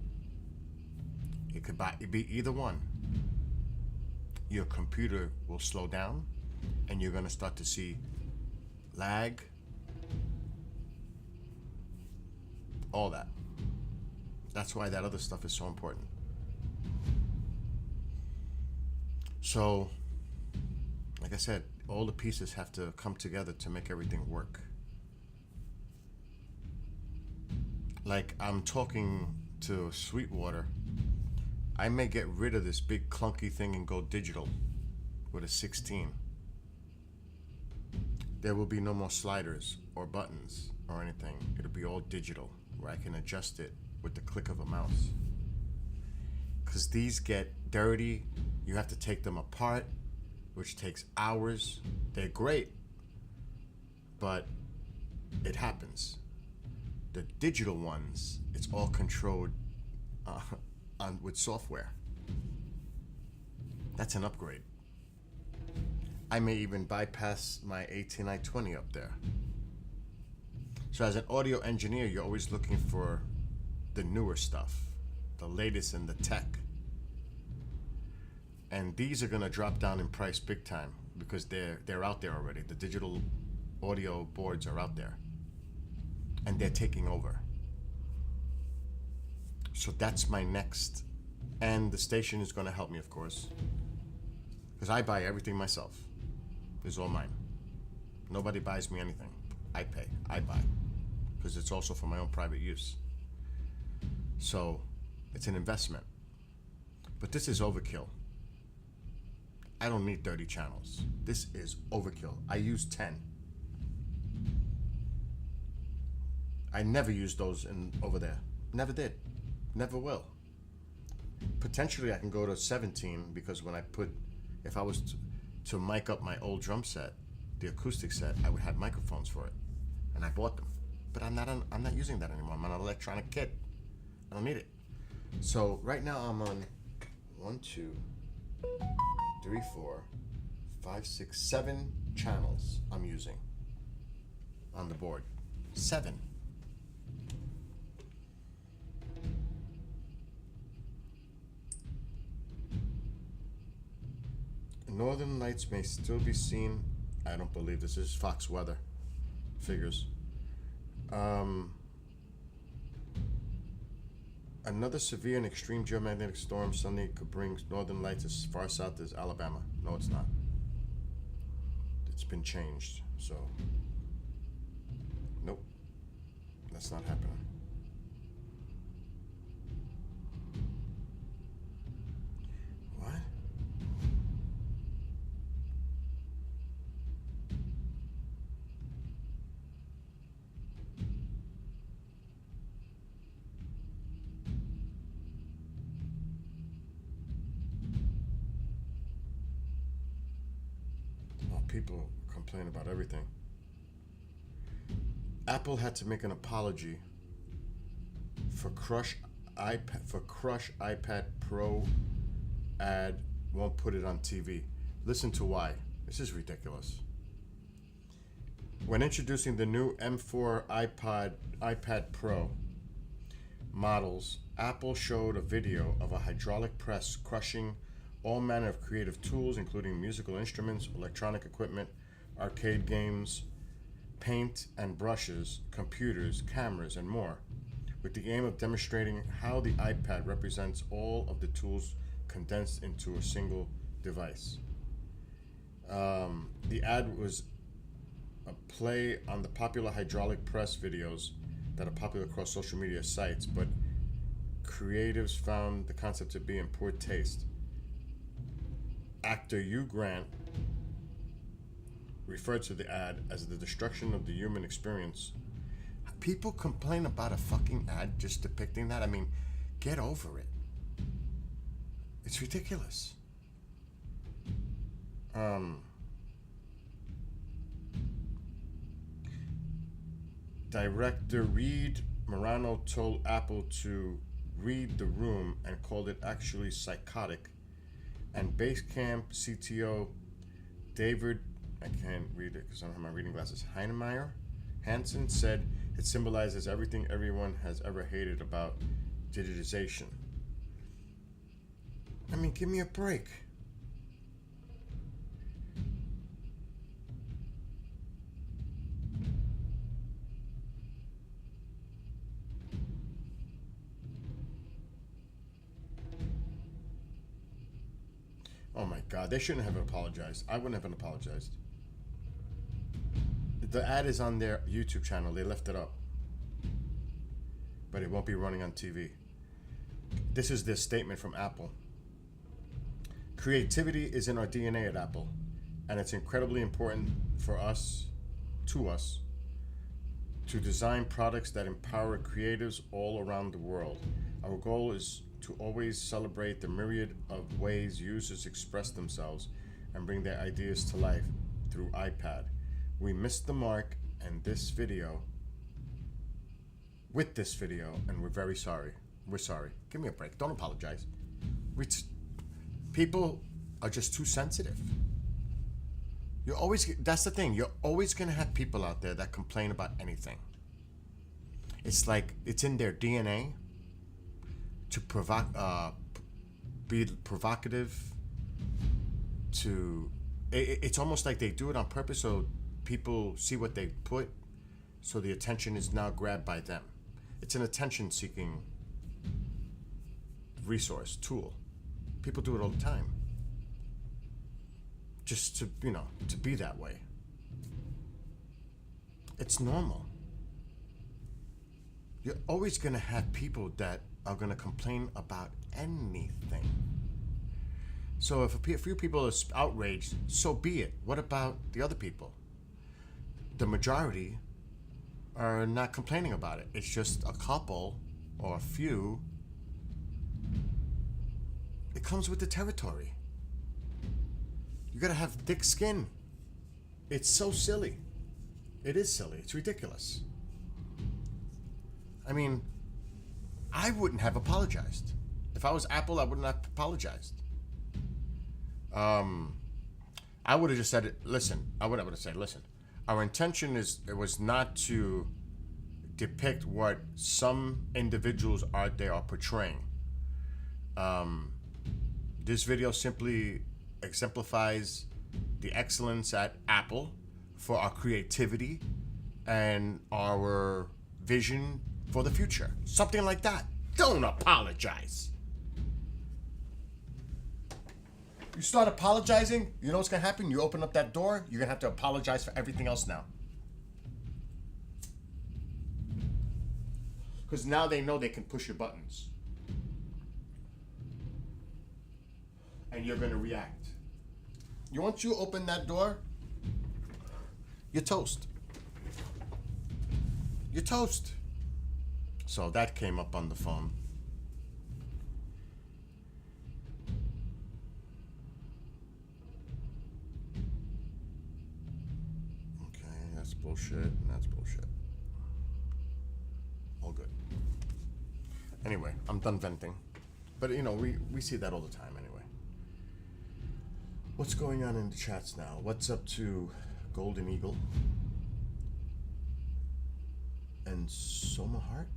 It could be either one. Your computer will slow down and you're going to start to see lag, all that. That's why that other stuff is so important. So, like I said, all the pieces have to come together to make everything work. Like I'm talking to Sweetwater, I may get rid of this big clunky thing and go digital with a 16. There will be no more sliders or buttons or anything. It'll be all digital where I can adjust it with the click of a mouse. Because these get dirty, you have to take them apart, which takes hours. They're great, but it happens. The digital ones, it's all controlled with software. That's an upgrade. I may even bypass my AT920 up there. So as an audio engineer, you're always looking for the newer stuff, the latest in the tech. And these are gonna drop down in price big time because they're out there already. The digital audio boards are out there. And they're taking over. So that's my next. And the station is gonna help me, of course. Because I buy everything myself. It's all mine. Nobody buys me anything. I pay, I buy. Because it's also for my own private use. So it's an investment. But this is overkill. I don't need 30 channels. This is overkill. I use 10. I never used those over there. Never did. Never will. Potentially I can go to 17 because if I was to mic up my old drum set, the acoustic set, I would have microphones for it. And I bought them. But I'm not using that anymore. I'm on an electronic kit. I don't need it. So right now I'm on 1, 2, 3, 4, 5, 6, 7 channels I'm using on the board. 7. Northern Lights may still be seen. I don't believe this is Fox Weather figures. Another severe and extreme geomagnetic storm Sunday could bring northern lights as far south as Alabama. No, it's not. It's been changed, so nope, that's not happening. What? People complain about everything. Apple had to make an apology for Crush iPad Pro ad won't put it on TV. Listen to why. This is ridiculous. When introducing the new M4 iPad Pro models, Apple showed a video of a hydraulic press crushing all manner of creative tools, including musical instruments, electronic equipment, arcade games, paint and brushes, computers, cameras, and more, with the aim of demonstrating how the iPad represents all of the tools condensed into a single device. The ad was a play on the popular hydraulic press videos that are popular across social media sites, but creatives found the concept to be in poor taste. Actor Hugh Grant referred to the ad as the destruction of the human experience. People complain about a fucking ad just depicting that. I mean, get over it. It's ridiculous. Director Reed Morano told Apple to read the room and called it actually psychotic. And Basecamp CTO David, I can't read it because I don't have my reading glasses, Heinemeier Hansen said it symbolizes everything everyone has ever hated about digitization. I mean, give me a break. Oh my God, they shouldn't have apologized. I wouldn't have apologized. The ad is on their YouTube channel. They left it up. But it won't be running on TV. This is their statement from Apple. Creativity is in our DNA at Apple, and it's incredibly important for us, to design products that empower creatives all around the world. Our goal is to always celebrate the myriad of ways users express themselves and bring their ideas to life through iPad. We missed the mark with this video, and we're very sorry. We're sorry. Give me a break. Don't apologize. People are just too sensitive. That's the thing. You're always going to have people out there that complain about anything. It's like it's in their DNA to be provocative. It's almost like they do it on purpose so people see what they put, so the attention is now grabbed by them. It's an attention-seeking resource, tool. People do it all the time. Just to be that way. It's normal. You're always going to have people that are going to complain about anything. So if a few people are outraged, so be it. What about the other people? The majority are not complaining about it. It's just a couple or a few. It comes with the territory. You gotta have thick skin. It's so silly. It is silly. It's ridiculous. I mean, I wouldn't have apologized. If I was Apple, I wouldn't have apologized. I would have just said, listen, our intention was not to depict what some individuals out there are portraying. This video simply exemplifies the excellence at Apple for our creativity and our vision for the future. Something like that. Don't apologize. You start apologizing, you know what's gonna happen? You open up that door, you're gonna have to apologize for everything else now. Because now they know they can push your buttons. And you're gonna react. Once you open that door, you're toast. You're toast. So that came up on the phone. That's bullshit, and that's bullshit. All good. Anyway, I'm done venting. But, you know, we see that all the time anyway. What's going on in the chats now? What's up to Golden Eagle? And Soma Hart?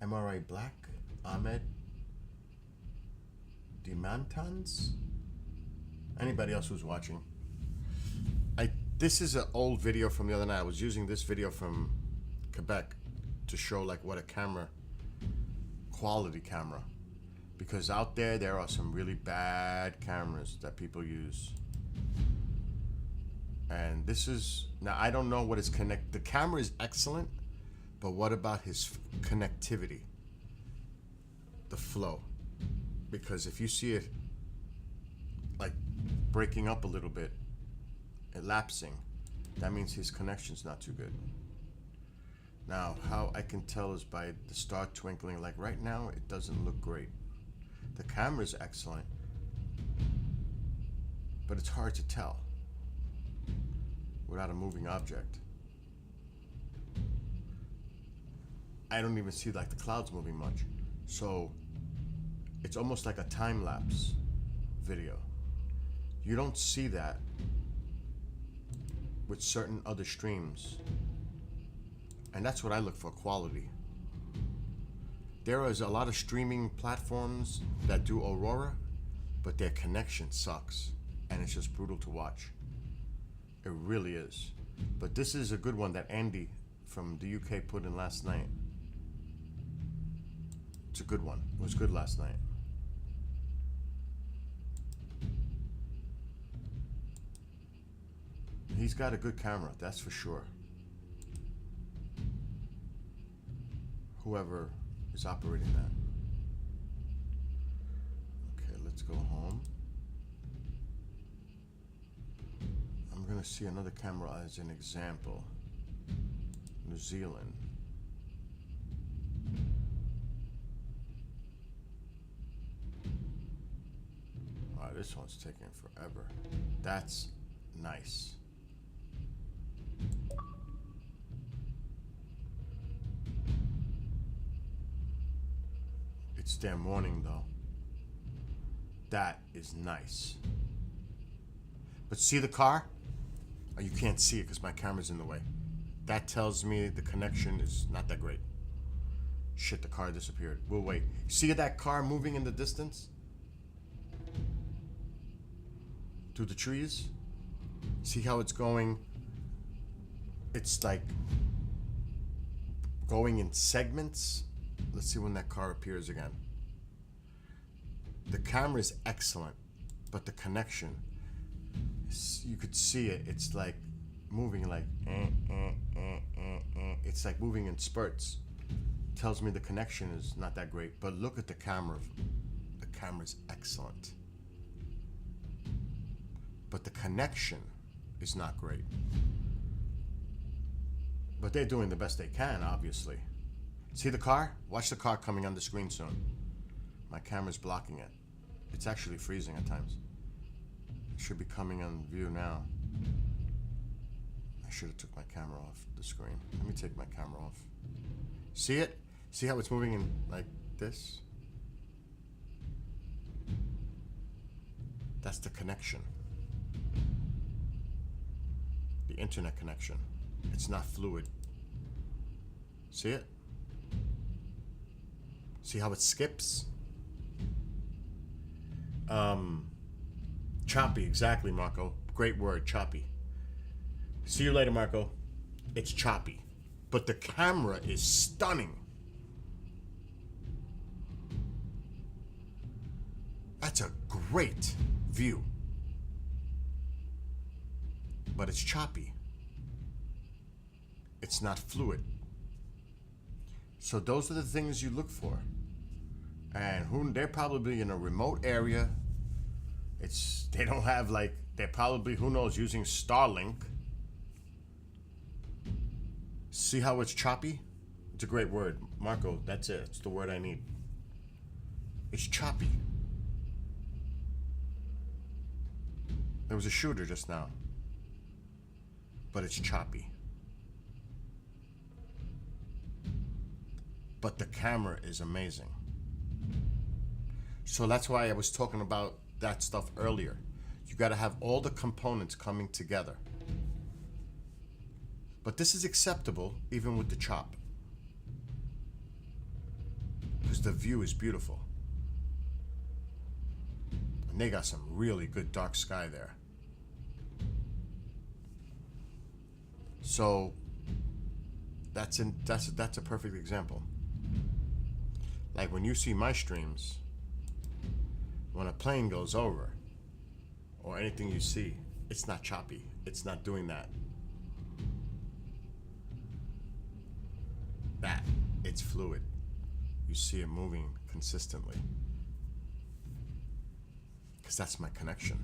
MRI Black? Ahmed? Demantans? Anybody else who's watching? This is an old video from the other night. I was using this video from Quebec to show like what a quality camera. Because out there are some really bad cameras that people use. And this is, now I don't know what his the camera is excellent, but what about his connectivity? The flow. Because if you see it like breaking up a little bit, lapsing, that means his connection's not too good. Now, how I can tell is by the star twinkling. Like right now, it doesn't look great. The camera's excellent, but it's hard to tell without a moving object. I don't even see like the clouds moving much. So it's almost like a time-lapse video. You don't see that with certain other streams. And that's what I look for, quality. There is a lot of streaming platforms that do Aurora, but their connection sucks. And it's just brutal to watch. It really is. But this is a good one that Andy from the UK put in last night. It's a good one. It was good last night. He's got a good camera, that's for sure. Whoever is operating that. Okay, let's go home. I'm gonna see another camera as an example. New Zealand. Wow, this one's taking forever. That's nice. It's their morning though. That is nice. But see the car? Oh, you can't see it because my camera's in the way. That tells me the connection is not that great. Shit, the car disappeared. We'll wait. See that car moving in the distance? Through the trees? See how it's going? It's like going in segments. Let's see when that car appears again. The camera is excellent, but the connection, you could see it. It's like moving like, it's like moving in spurts. tells me the connection is not that great. But look at the camera. The camera's excellent. But the connection is not great. But they're doing the best they can, obviously. See the car? Watch the car coming on the screen soon. My camera's blocking it. It's actually freezing at times. It should be coming on view now. I should have took my camera off the screen. Let me take my camera off. See it? See how it's moving in like this? That's the connection. The internet connection. It's not fluid. See it? See how it skips? Choppy, exactly, Marco. Great word, choppy. See you later, Marco. It's choppy. But the camera is stunning. That's a great view. But it's choppy. It's not fluid. So those are the things you look for. And they're probably in a remote area. They don't have they're probably, who knows, using Starlink. See how it's choppy? It's a great word. Marco, that's it. It's the word I need. It's choppy. There was a shooter just now. But it's choppy. But the camera is amazing. So that's why I was talking about that stuff earlier. You got to have all the components coming together. But this is acceptable even with the chop. Because the view is beautiful. And they got some really good dark sky there. So that's a perfect example. Like when you see my streams, when a plane goes over or anything you see, it's not choppy. It's not doing that. It's fluid. You see it moving consistently. Because that's my connection.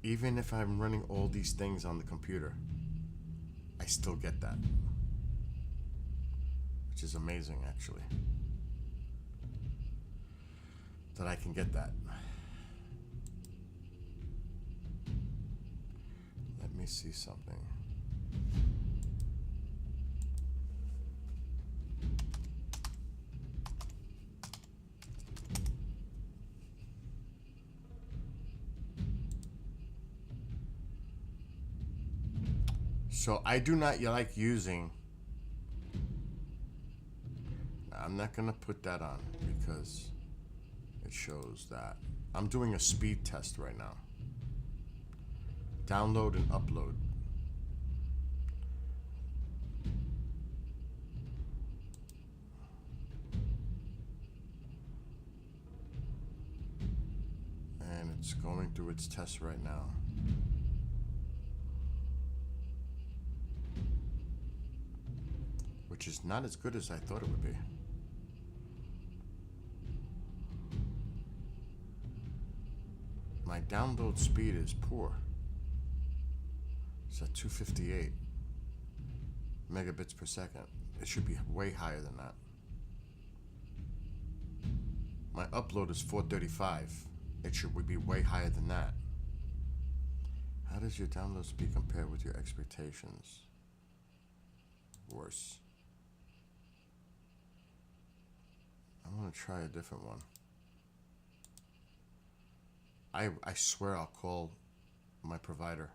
Even if I'm running all these things on the computer, I still get that. Which is amazing, actually. That I can get that. Let me see something. So I do not like using. I'm not gonna put that on because it shows that I'm doing a speed test right now. Download and upload. And it's going through its test right now. Which is not as good as I thought it would be. My download speed is poor. It's at 258 megabits per second. It should be way higher than that. My upload is 435. It would be way higher than that. How does your download speed compare with your expectations? Worse. I'm gonna try a different one. I swear I'll call my provider.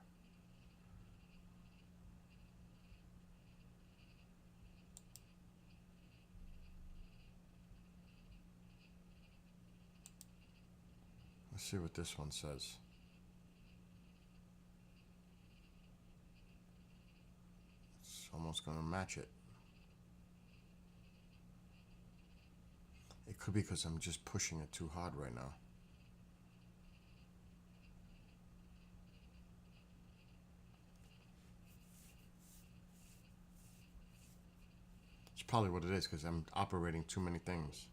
Let's see what this one says. It's almost gonna match it. It could be because I'm just pushing it too hard right now. It's probably what it is because I'm operating too many things.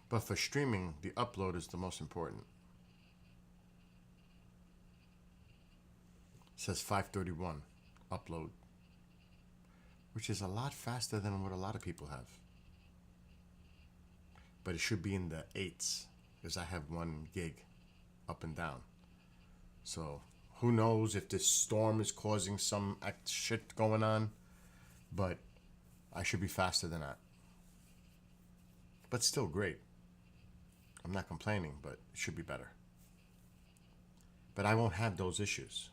But for streaming, the upload is the most important. It says 531 upload, which is a lot faster than what a lot of people have. But it should be in the 8s because I have 1 gig up and down. So who knows if this storm is causing some shit going on, but I should be faster than that. But still great. I'm not complaining, but it should be better. But I won't have those issues.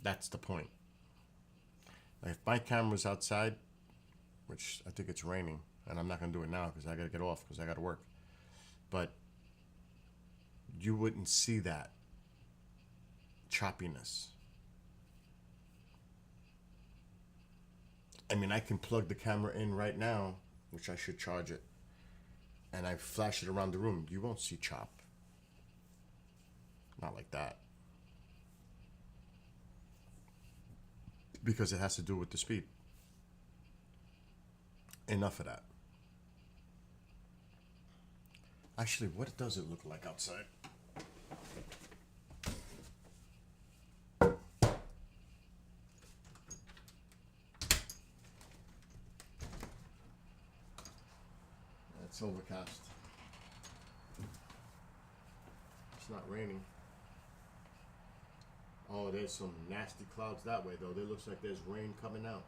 That's the point. Like if my camera's outside, which I think it's raining, and I'm not going to do it now because I got to get off because I got to work. But you wouldn't see that choppiness. I mean, I can plug the camera in right now, which I should charge it, and I flash it around the room. You won't see chop. Not like that. Because it has to do with the speed. Enough of that. Actually, what does it look like outside? It's overcast. It's not raining. Oh, there's some nasty clouds that way though. It looks like there's rain coming out.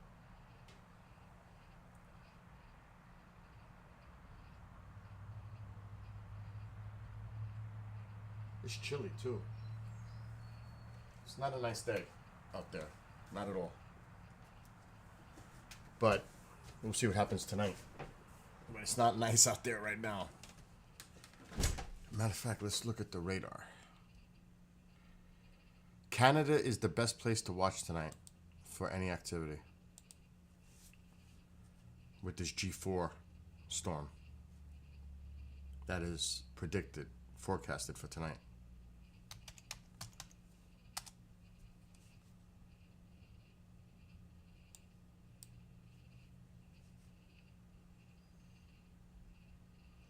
It's chilly too. It's not a nice day out there. Not at all. But we'll see what happens tonight. But it's not nice out there right now. Matter of fact, let's look at the radar. Canada is the best place to watch tonight for any activity with this G4 storm that is predicted, forecasted for tonight.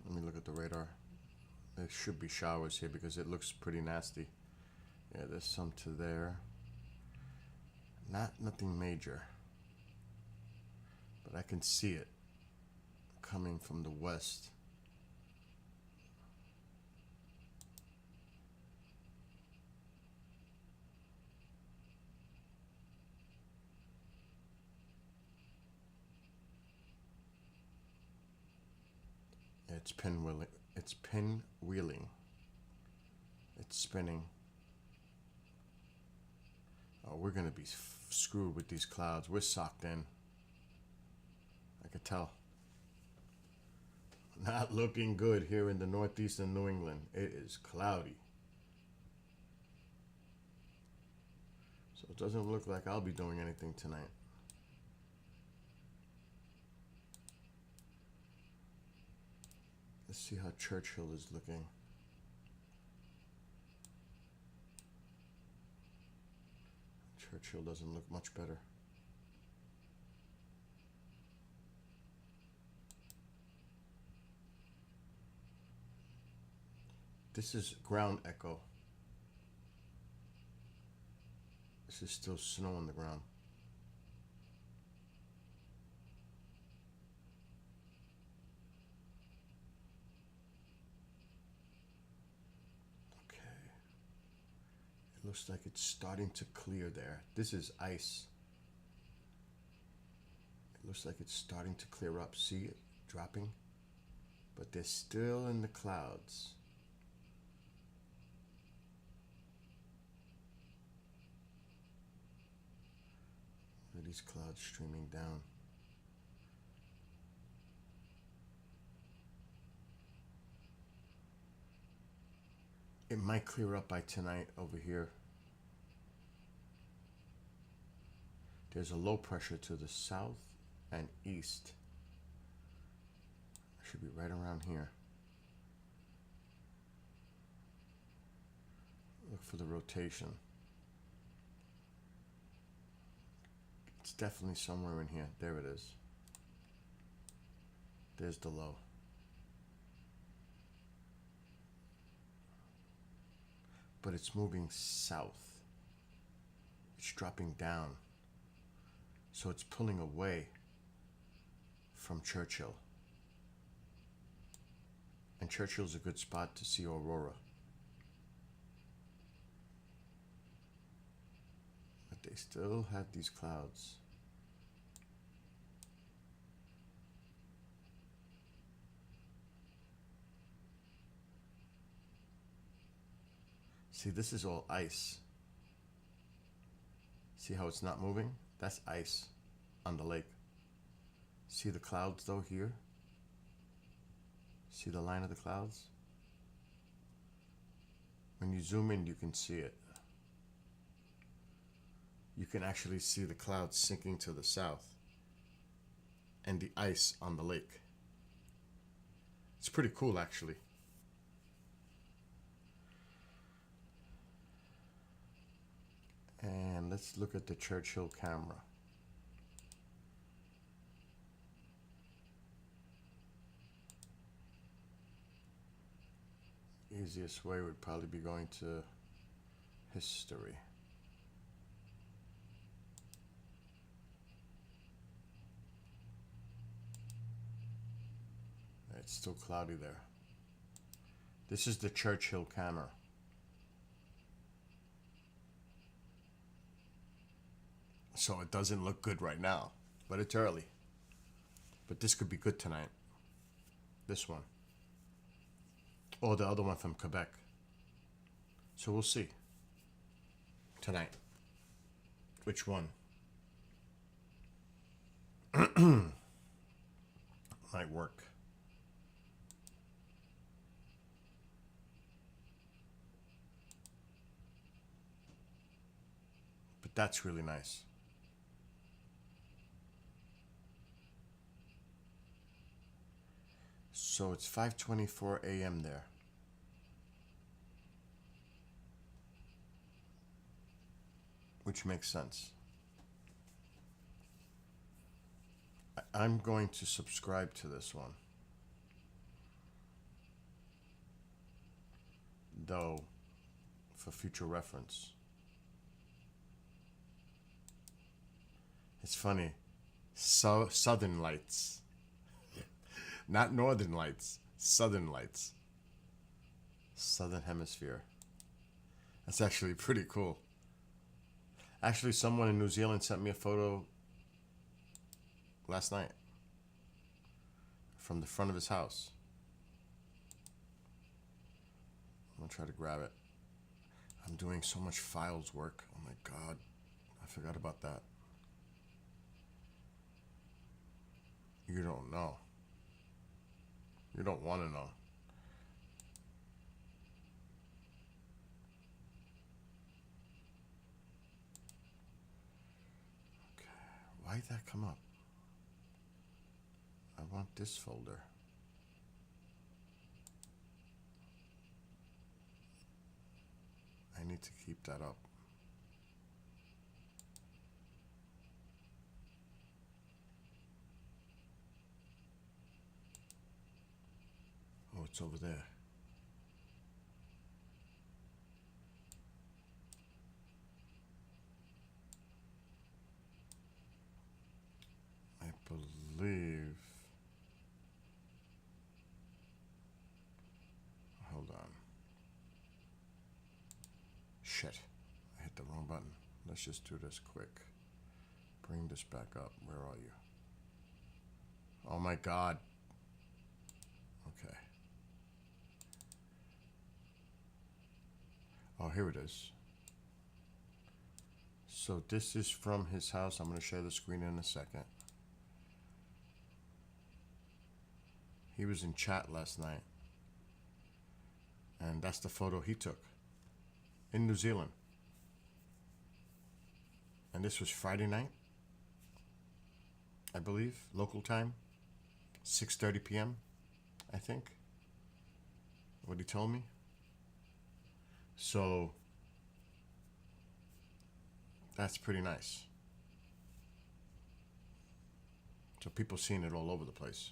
Let me look at the radar. There should be showers here because it looks pretty nasty. Yeah, there's some to there. Nothing major. But I can see it coming from the west. It's pinwheeling. It's pinwheeling. It's spinning. Oh, we're gonna be screwed with these clouds. We're socked in. I could tell. Not looking good here in the northeastern New England. It is cloudy. So it doesn't look like I'll be doing anything tonight. Let's see how Churchill is looking. Churchill doesn't look much better. This is ground echo. This is still snow on the ground. It looks like it's starting to clear there. This is ice. It looks like it's starting to clear up. See it dropping? But they're still in the clouds. Look at these clouds streaming down. It might clear up by tonight over here. There's a low pressure to the south and east. It should be right around here. Look for the rotation. definitely somewhere in here. There it is. There's the low. But it's moving south. It's dropping down. So it's pulling away from Churchill. And Churchill's a good spot to see aurora. But they still have these clouds. See, this is all ice. See how it's not moving? That's ice on the lake. See the clouds though here? See the line of the clouds? When you zoom in, you can see it. You can actually see the clouds sinking to the south and the ice on the lake. It's pretty cool, actually. And let's look at the Churchill camera. Easiest way would probably be going to history. It's still cloudy there. This is the Churchill camera. So it doesn't look good right now, but it's early. But this could be good tonight. This one. Or the other one from Quebec. So we'll see. Tonight. Which one? Might work. But that's really nice. So it's 5:24 a.m. there. Which makes sense. I'm going to subscribe to this one. Though, for future reference. It's funny. Southern Lights. Not Northern Lights. Southern Lights. Southern Hemisphere. That's actually pretty cool. Actually, someone in New Zealand sent me a photo last night from the front of his house. I'm gonna try to grab it. I'm doing so much files work. Oh my God. I forgot about that. You don't know. You don't want to know. Okay. Why did that come up? I want this folder. I need to keep that up. Oh, it's over there. I believe. Hold on. Shit. I hit the wrong button. Let's just do this quick. Bring this back up. Where are you? Oh my God. Okay. Oh, here it is. So this is from his house. I'm going to share the screen in a second. He was in chat last night. And that's the photo he took in New Zealand. And this was Friday night, I believe, local time, 6:30 p.m., I think, what he told me. So that's pretty nice. So people seeing it all over the place.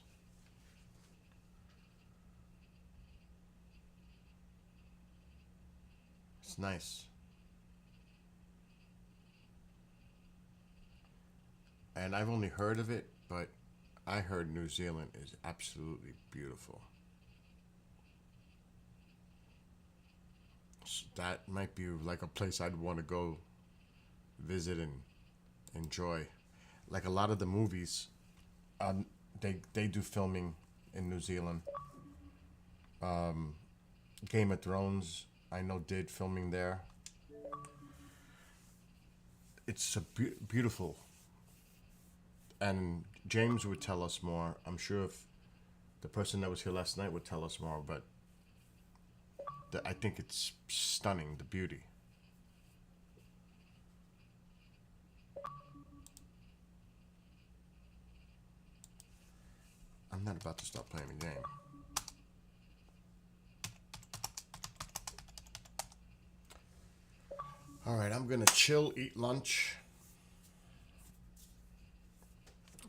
It's nice. And I've only heard of it, but I heard New Zealand is absolutely beautiful. That might be like a place I'd want to go visit and enjoy. Like a lot of the movies, they do filming in New Zealand. Game of Thrones, I know, did filming there. It's a beautiful, and James would tell us more. I'm sure if the person that was here last night would tell us more, but I think it's stunning, the beauty. I'm not about to stop playing the game. All right, I'm gonna chill, eat lunch.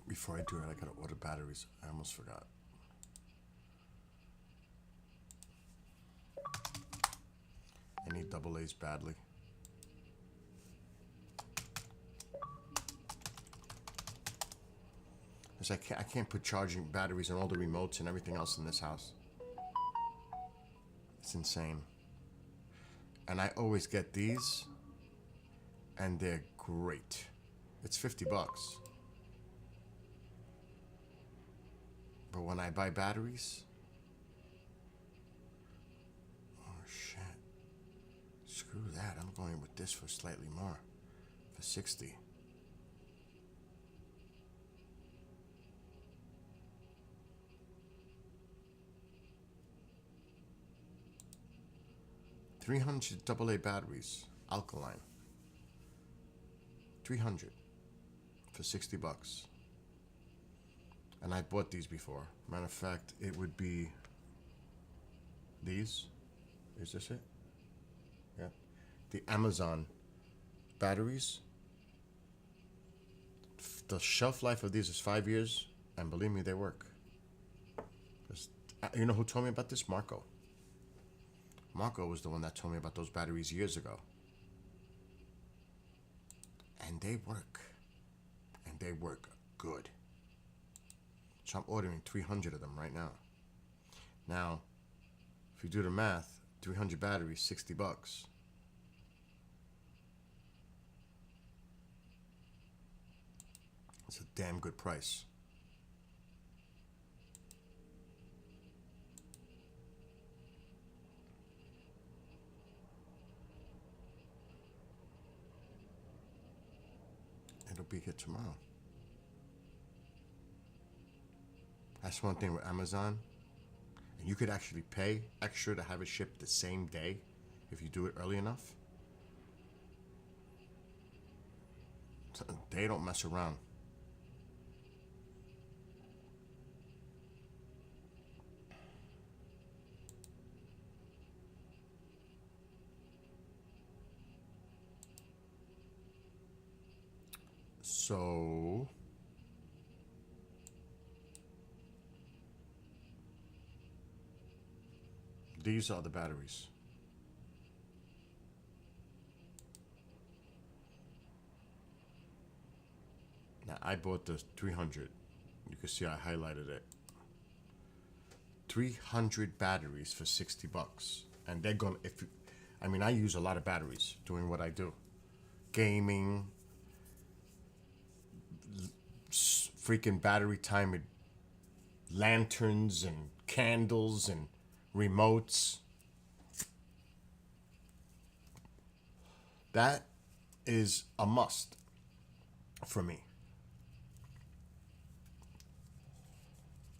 Before I do it, I gotta order batteries. I almost forgot. I need double A's badly. Because I can't put charging batteries on all the remotes and everything else in this house. It's insane. And I always get these, and they're great. It's $50. But when I buy batteries, oh shit. Screw that. I'm going with this for slightly more. For 60. $300 AA batteries, alkaline. 300 for $60. And I bought these before. Matter of fact, it would be these. Is this it? Yeah. The Amazon batteries. The shelf life of these is 5 years, and believe me, they work. You know who told me about this? Marco. Marco was the one that told me about those batteries years ago. And they work. And they work good. So I'm ordering 300 of them right now. Now, if you do the math, 300 batteries, $60. It's a damn good price. It'll be here tomorrow. That's one thing with Amazon. And you could actually pay extra to have it shipped the same day if you do it early enough. They don't mess around. So these are the batteries. Now I bought the 300. You can see I highlighted it. 300 batteries for $60. And they're gonna, I use a lot of batteries doing what I do. Gaming, freaking battery timed lanterns and candles and remotes. That is a must for me.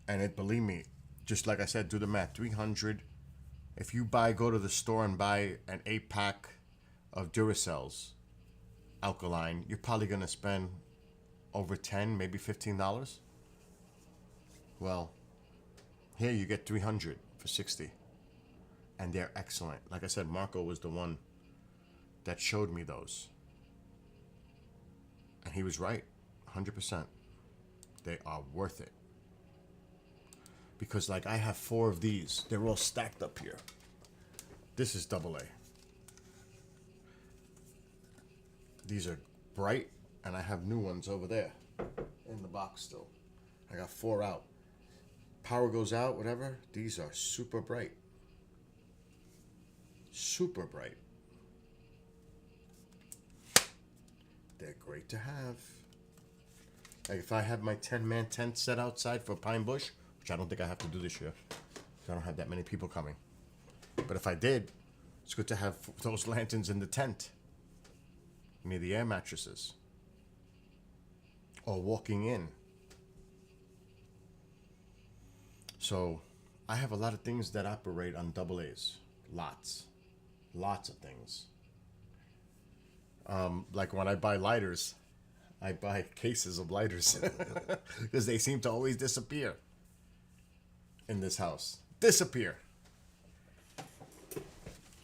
And believe me, just like I said, do the math. 300. If you go to the store and buy an 8-pack of Duracells alkaline, you're probably gonna spend over $10, maybe $15. Well, here you get 300 for 60, and they're excellent. Like I said, Marco was the one that showed me those, and he was right, 100%. They are worth it. Because like I have 4 of these. They're all stacked up here. This is AA. These are bright, and I have new ones over there in the box still. I got 4 out. Power goes out, whatever. These are super bright. Super bright. They're great to have. Like if I have my 10-man tent set outside for Pine Bush, which I don't think I have to do this year, because I don't have that many people coming. But if I did, it's good to have those lanterns in the tent near the air mattresses or walking in. So I have a lot of things that operate on AA's. Lots of things. Like when I buy lighters, I buy cases of lighters because they seem to always disappear in this house. Disappear.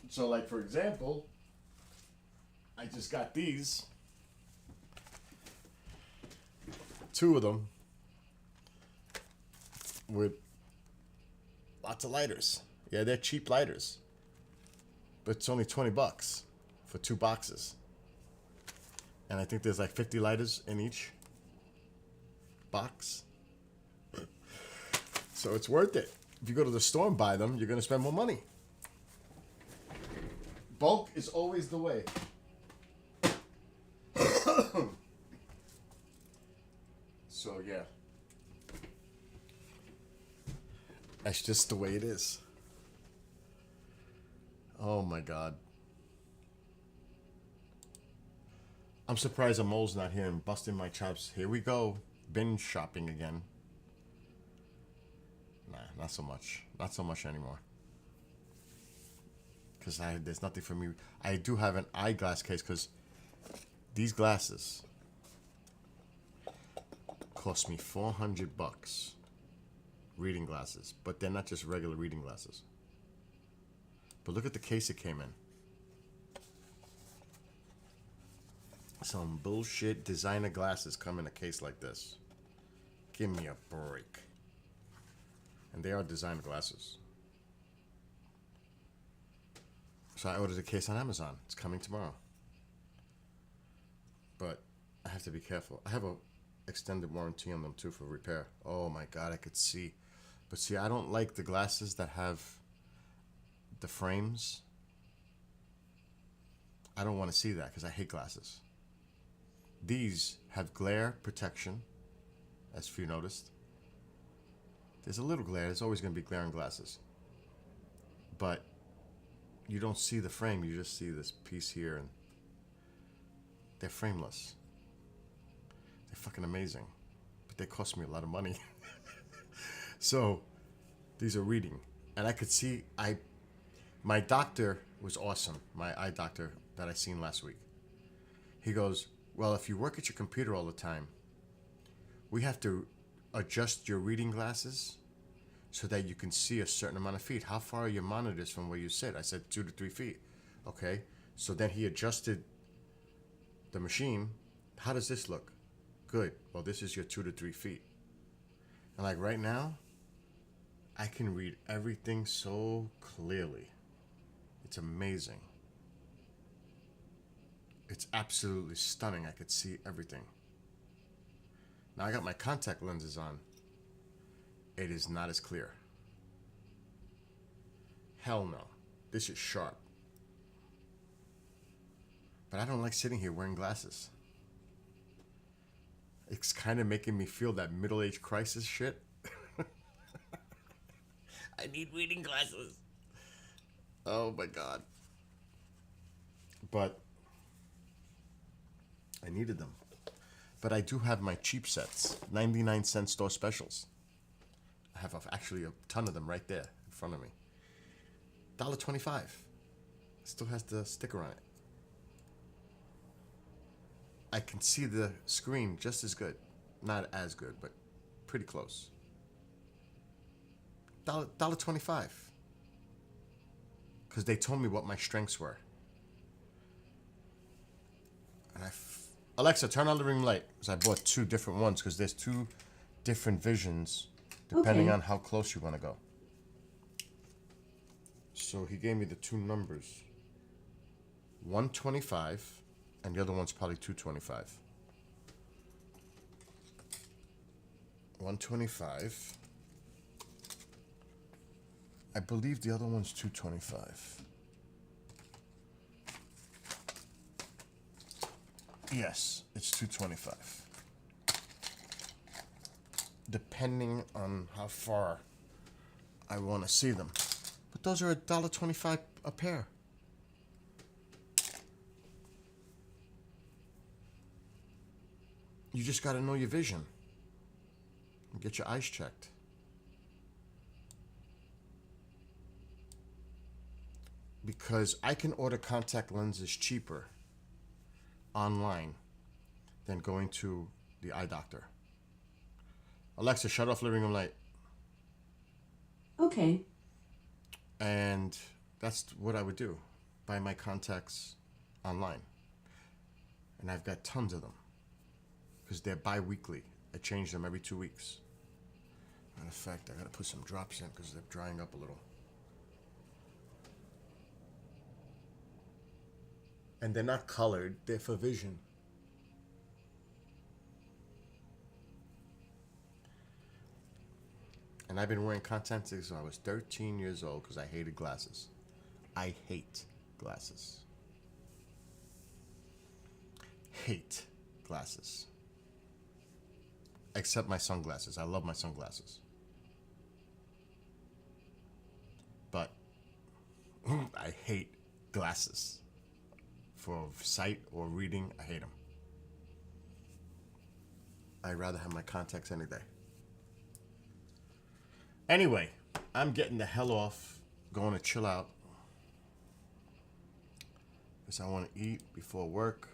So like for example, I just got these. 2 of them with lots of lighters. Yeah, they're cheap lighters. But it's only $20 for 2 boxes. And I think there's like 50 lighters in each box. So it's worth it. If you go to the store and buy them, you're going to spend more money. Bulk is always the way. So yeah. That's just the way it is. Oh my God. I'm surprised Amol's not here and busting my chops. Here we go. Binge shopping again. Nah, not so much. Not so much anymore. Because there's nothing for me. I do have an eyeglass case because these glasses cost me $400. Reading glasses. But they're not just regular reading glasses. But look at the case it came in. Some bullshit designer glasses come in a case like this. Give me a break. And they are designer glasses. So I ordered a case on Amazon. It's coming tomorrow. But I have to be careful. I have a extended warranty on them too for repair. Oh my God, I could see. But see, I don't like the glasses that have the frames. I don't want to see that because I hate glasses. These have glare protection, as few noticed. There's a little glare. There's always going to be glare in glasses. But you don't see the frame. You just see this piece here. And they're frameless. They're fucking amazing. But they cost me a lot of money. So, these are reading. And I could see, my doctor was awesome. My eye doctor that I seen last week. He goes, well, if you work at your computer all the time, we have to adjust your reading glasses so that you can see a certain amount of feet. How far are your monitors from where you sit? I said 2 to 3 feet. Okay. So then he adjusted the machine. How does this look? Good. Well, this is your 2 to 3 feet. And like right now, I can read everything so clearly. It's amazing. It's absolutely stunning. I could see everything. Now I got my contact lenses on. It is not as clear. Hell no. This is sharp. But I don't like sitting here wearing glasses. It's kind of making me feel that middle-age crisis shit. I need reading glasses. Oh my God. But I needed them. But I do have my cheap sets, 99-cent store specials. I have actually a ton of them right there in front of me. $1.25. Still has the sticker on it. I can see the screen just as good. Not as good, but pretty close. $1.25. Because they told me what my strengths were. And Alexa, turn on the ring light. Because I bought 2 different ones because there's 2 different visions depending Okay. on how close you want to go. So he gave me the two numbers, 125, and the other one's probably 225. 125. I believe the other one's 225. Yes, it's 225. Depending on how far I want to see them. But those are $1.25 a pair. You just got to know your vision. And get your eyes checked. Because I can order contact lenses cheaper online than going to the eye doctor. Alexa, shut off living room light. Okay. And that's what I would do. Buy my contacts online. And I've got tons of them. Because they're bi-weekly. I change them every 2 weeks. Matter of fact, I gotta put some drops in because they're drying up a little. And they're not colored, they're for vision. And I've been wearing contacts since I was 13 years old because I hated glasses. I hate glasses. Hate glasses. Except my sunglasses. I love my sunglasses. But I hate glasses. For sight or reading, I hate them. I'd rather have my contacts any day. Anyway, I'm getting the hell off, going to chill out. Because I want to eat before work.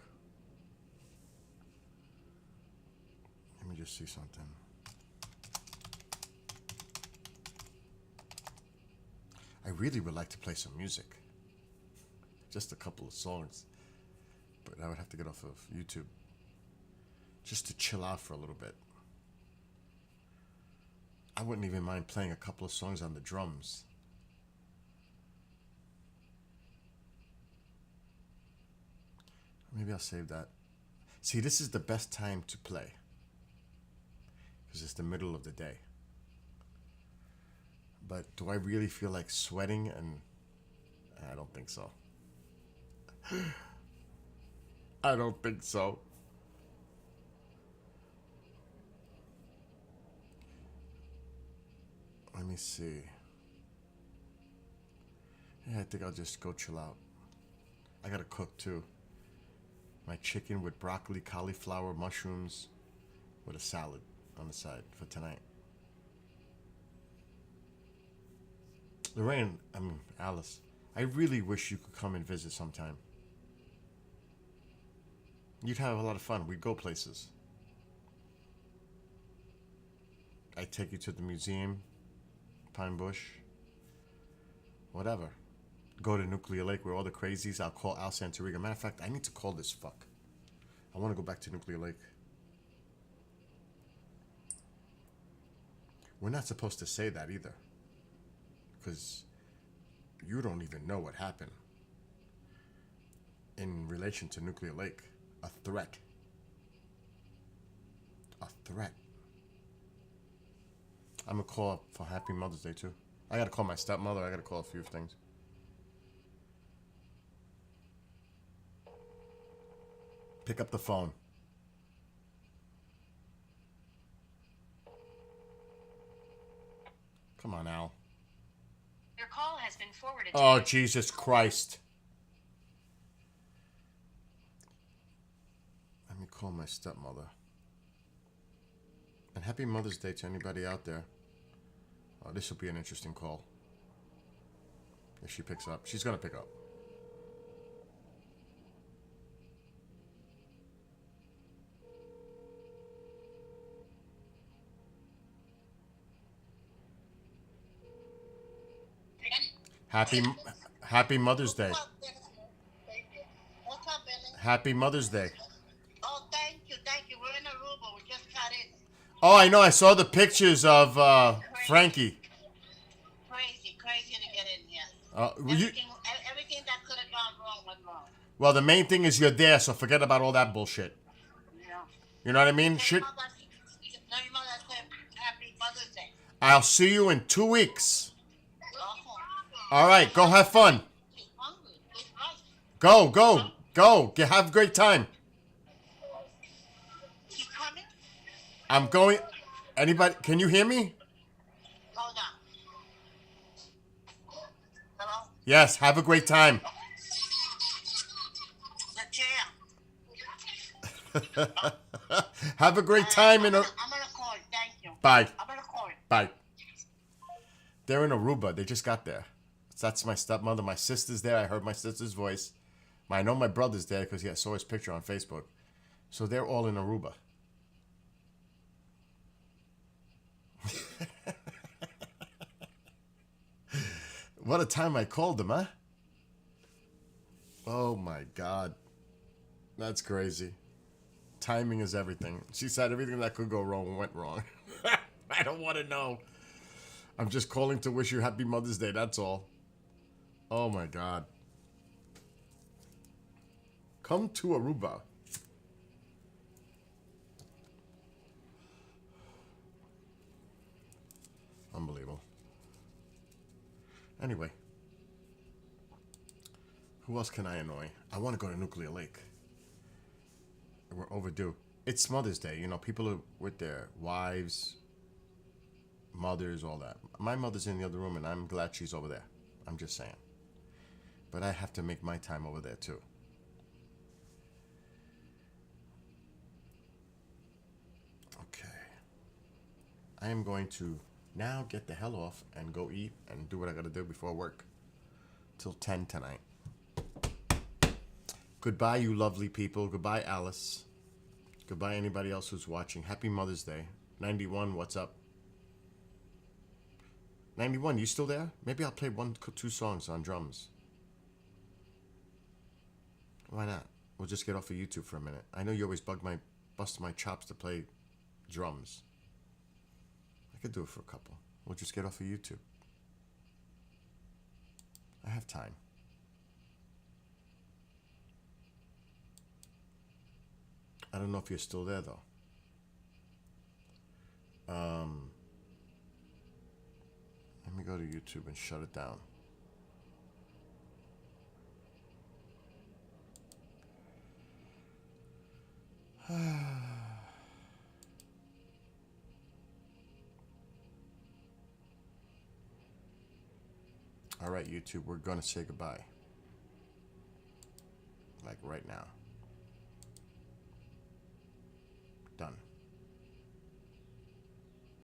Let me just see something. I really would like to play some music. Just a couple of songs. But I would have to get off of YouTube. Just to chill out for a little bit. I wouldn't even mind playing a couple of songs on the drums. Maybe I'll save that. See, this is the best time to play. Because it's the middle of the day. But do I really feel like sweating? And I don't think so. I don't think so. Let me see. Yeah, I think I'll just go chill out. I gotta cook too. My chicken with broccoli, cauliflower, mushrooms, with a salad on the side for tonight. Lorraine, Alice, I really wish you could come and visit sometime. You'd have a lot of fun. We'd go places. I'd take you to the museum, Pine Bush, whatever. Go to Nuclear Lake where all the crazies. I'll call Al Santoriga. Matter of fact, I need to call this fuck. I want to go back to Nuclear Lake. We're not supposed to say that either. Because you don't even know what happened in relation to Nuclear Lake. A threat. A threat. I'm going to call for Happy Mother's Day too. I got to call my stepmother. I got to call a few things. Pick up the phone. Come on, Al. Your call has been forwarded Oh, to Jesus Christ. Let me call my stepmother. And happy Mother's Day to anybody out there. Oh, this will be an interesting call. If she picks up. She's going to pick up. Happy Mother's Day. Thank you. What's up, Billy? Happy Mother's Day. Oh, thank you, thank you. We're in Aruba. We just got in. Oh, I know. I saw the pictures of Frankie. Crazy to get in here. You, Everything that could have gone wrong went wrong. well, the main thing is you're there, so forget about all that bullshit. Yeah. You know what I mean? Shit. No, your mother said Happy Mother's Day. I'll see you in 2 weeks. Oh, All right, go have fun. she's hungry. She's right. Go. Have a great time. She's coming? I'm going. Anybody? Can you hear me? Hold on. Hello? Yes. Have a great time. The chair. Have a great time in a. I'm gonna call you. Thank you. Bye. I'm gonna call you. Bye. They're in Aruba. They just got there. That's my stepmother. My sister's there. I heard my sister's voice. I know my brother's there because I saw his picture on Facebook. So they're all in Aruba. What a time I called them, huh? Oh my God. That's crazy. Timing is everything. She said everything that could go wrong went wrong. I don't want to know. I'm just calling to wish you happy Mother's Day, that's all. Oh my God. Come to Aruba. Unbelievable. Anyway. Who else can I annoy? I want to go to Nuclear Lake. We're overdue. It's Mother's Day. You know, people are with their wives, mothers, all that. My mother's in the other room, and I'm glad she's over there. I'm just saying. But I have to make my time over there, too. Okay. I am going to now get the hell off and go eat and do what I got to do before work. Till 10 tonight. Goodbye, you lovely people. Goodbye, Alice. Goodbye, anybody else who's watching. Happy Mother's Day. 91, what's up? 91, you still there? Maybe I'll play 2 songs on drums. Why not? We'll just get off of YouTube for a minute. I know you always bust my chops to play drums. I could do it for a couple. We'll just get off of YouTube. I have time. I don't know if you're still there, though. Let me go to YouTube and shut it down. All right, YouTube, we're going to say goodbye. Like right now.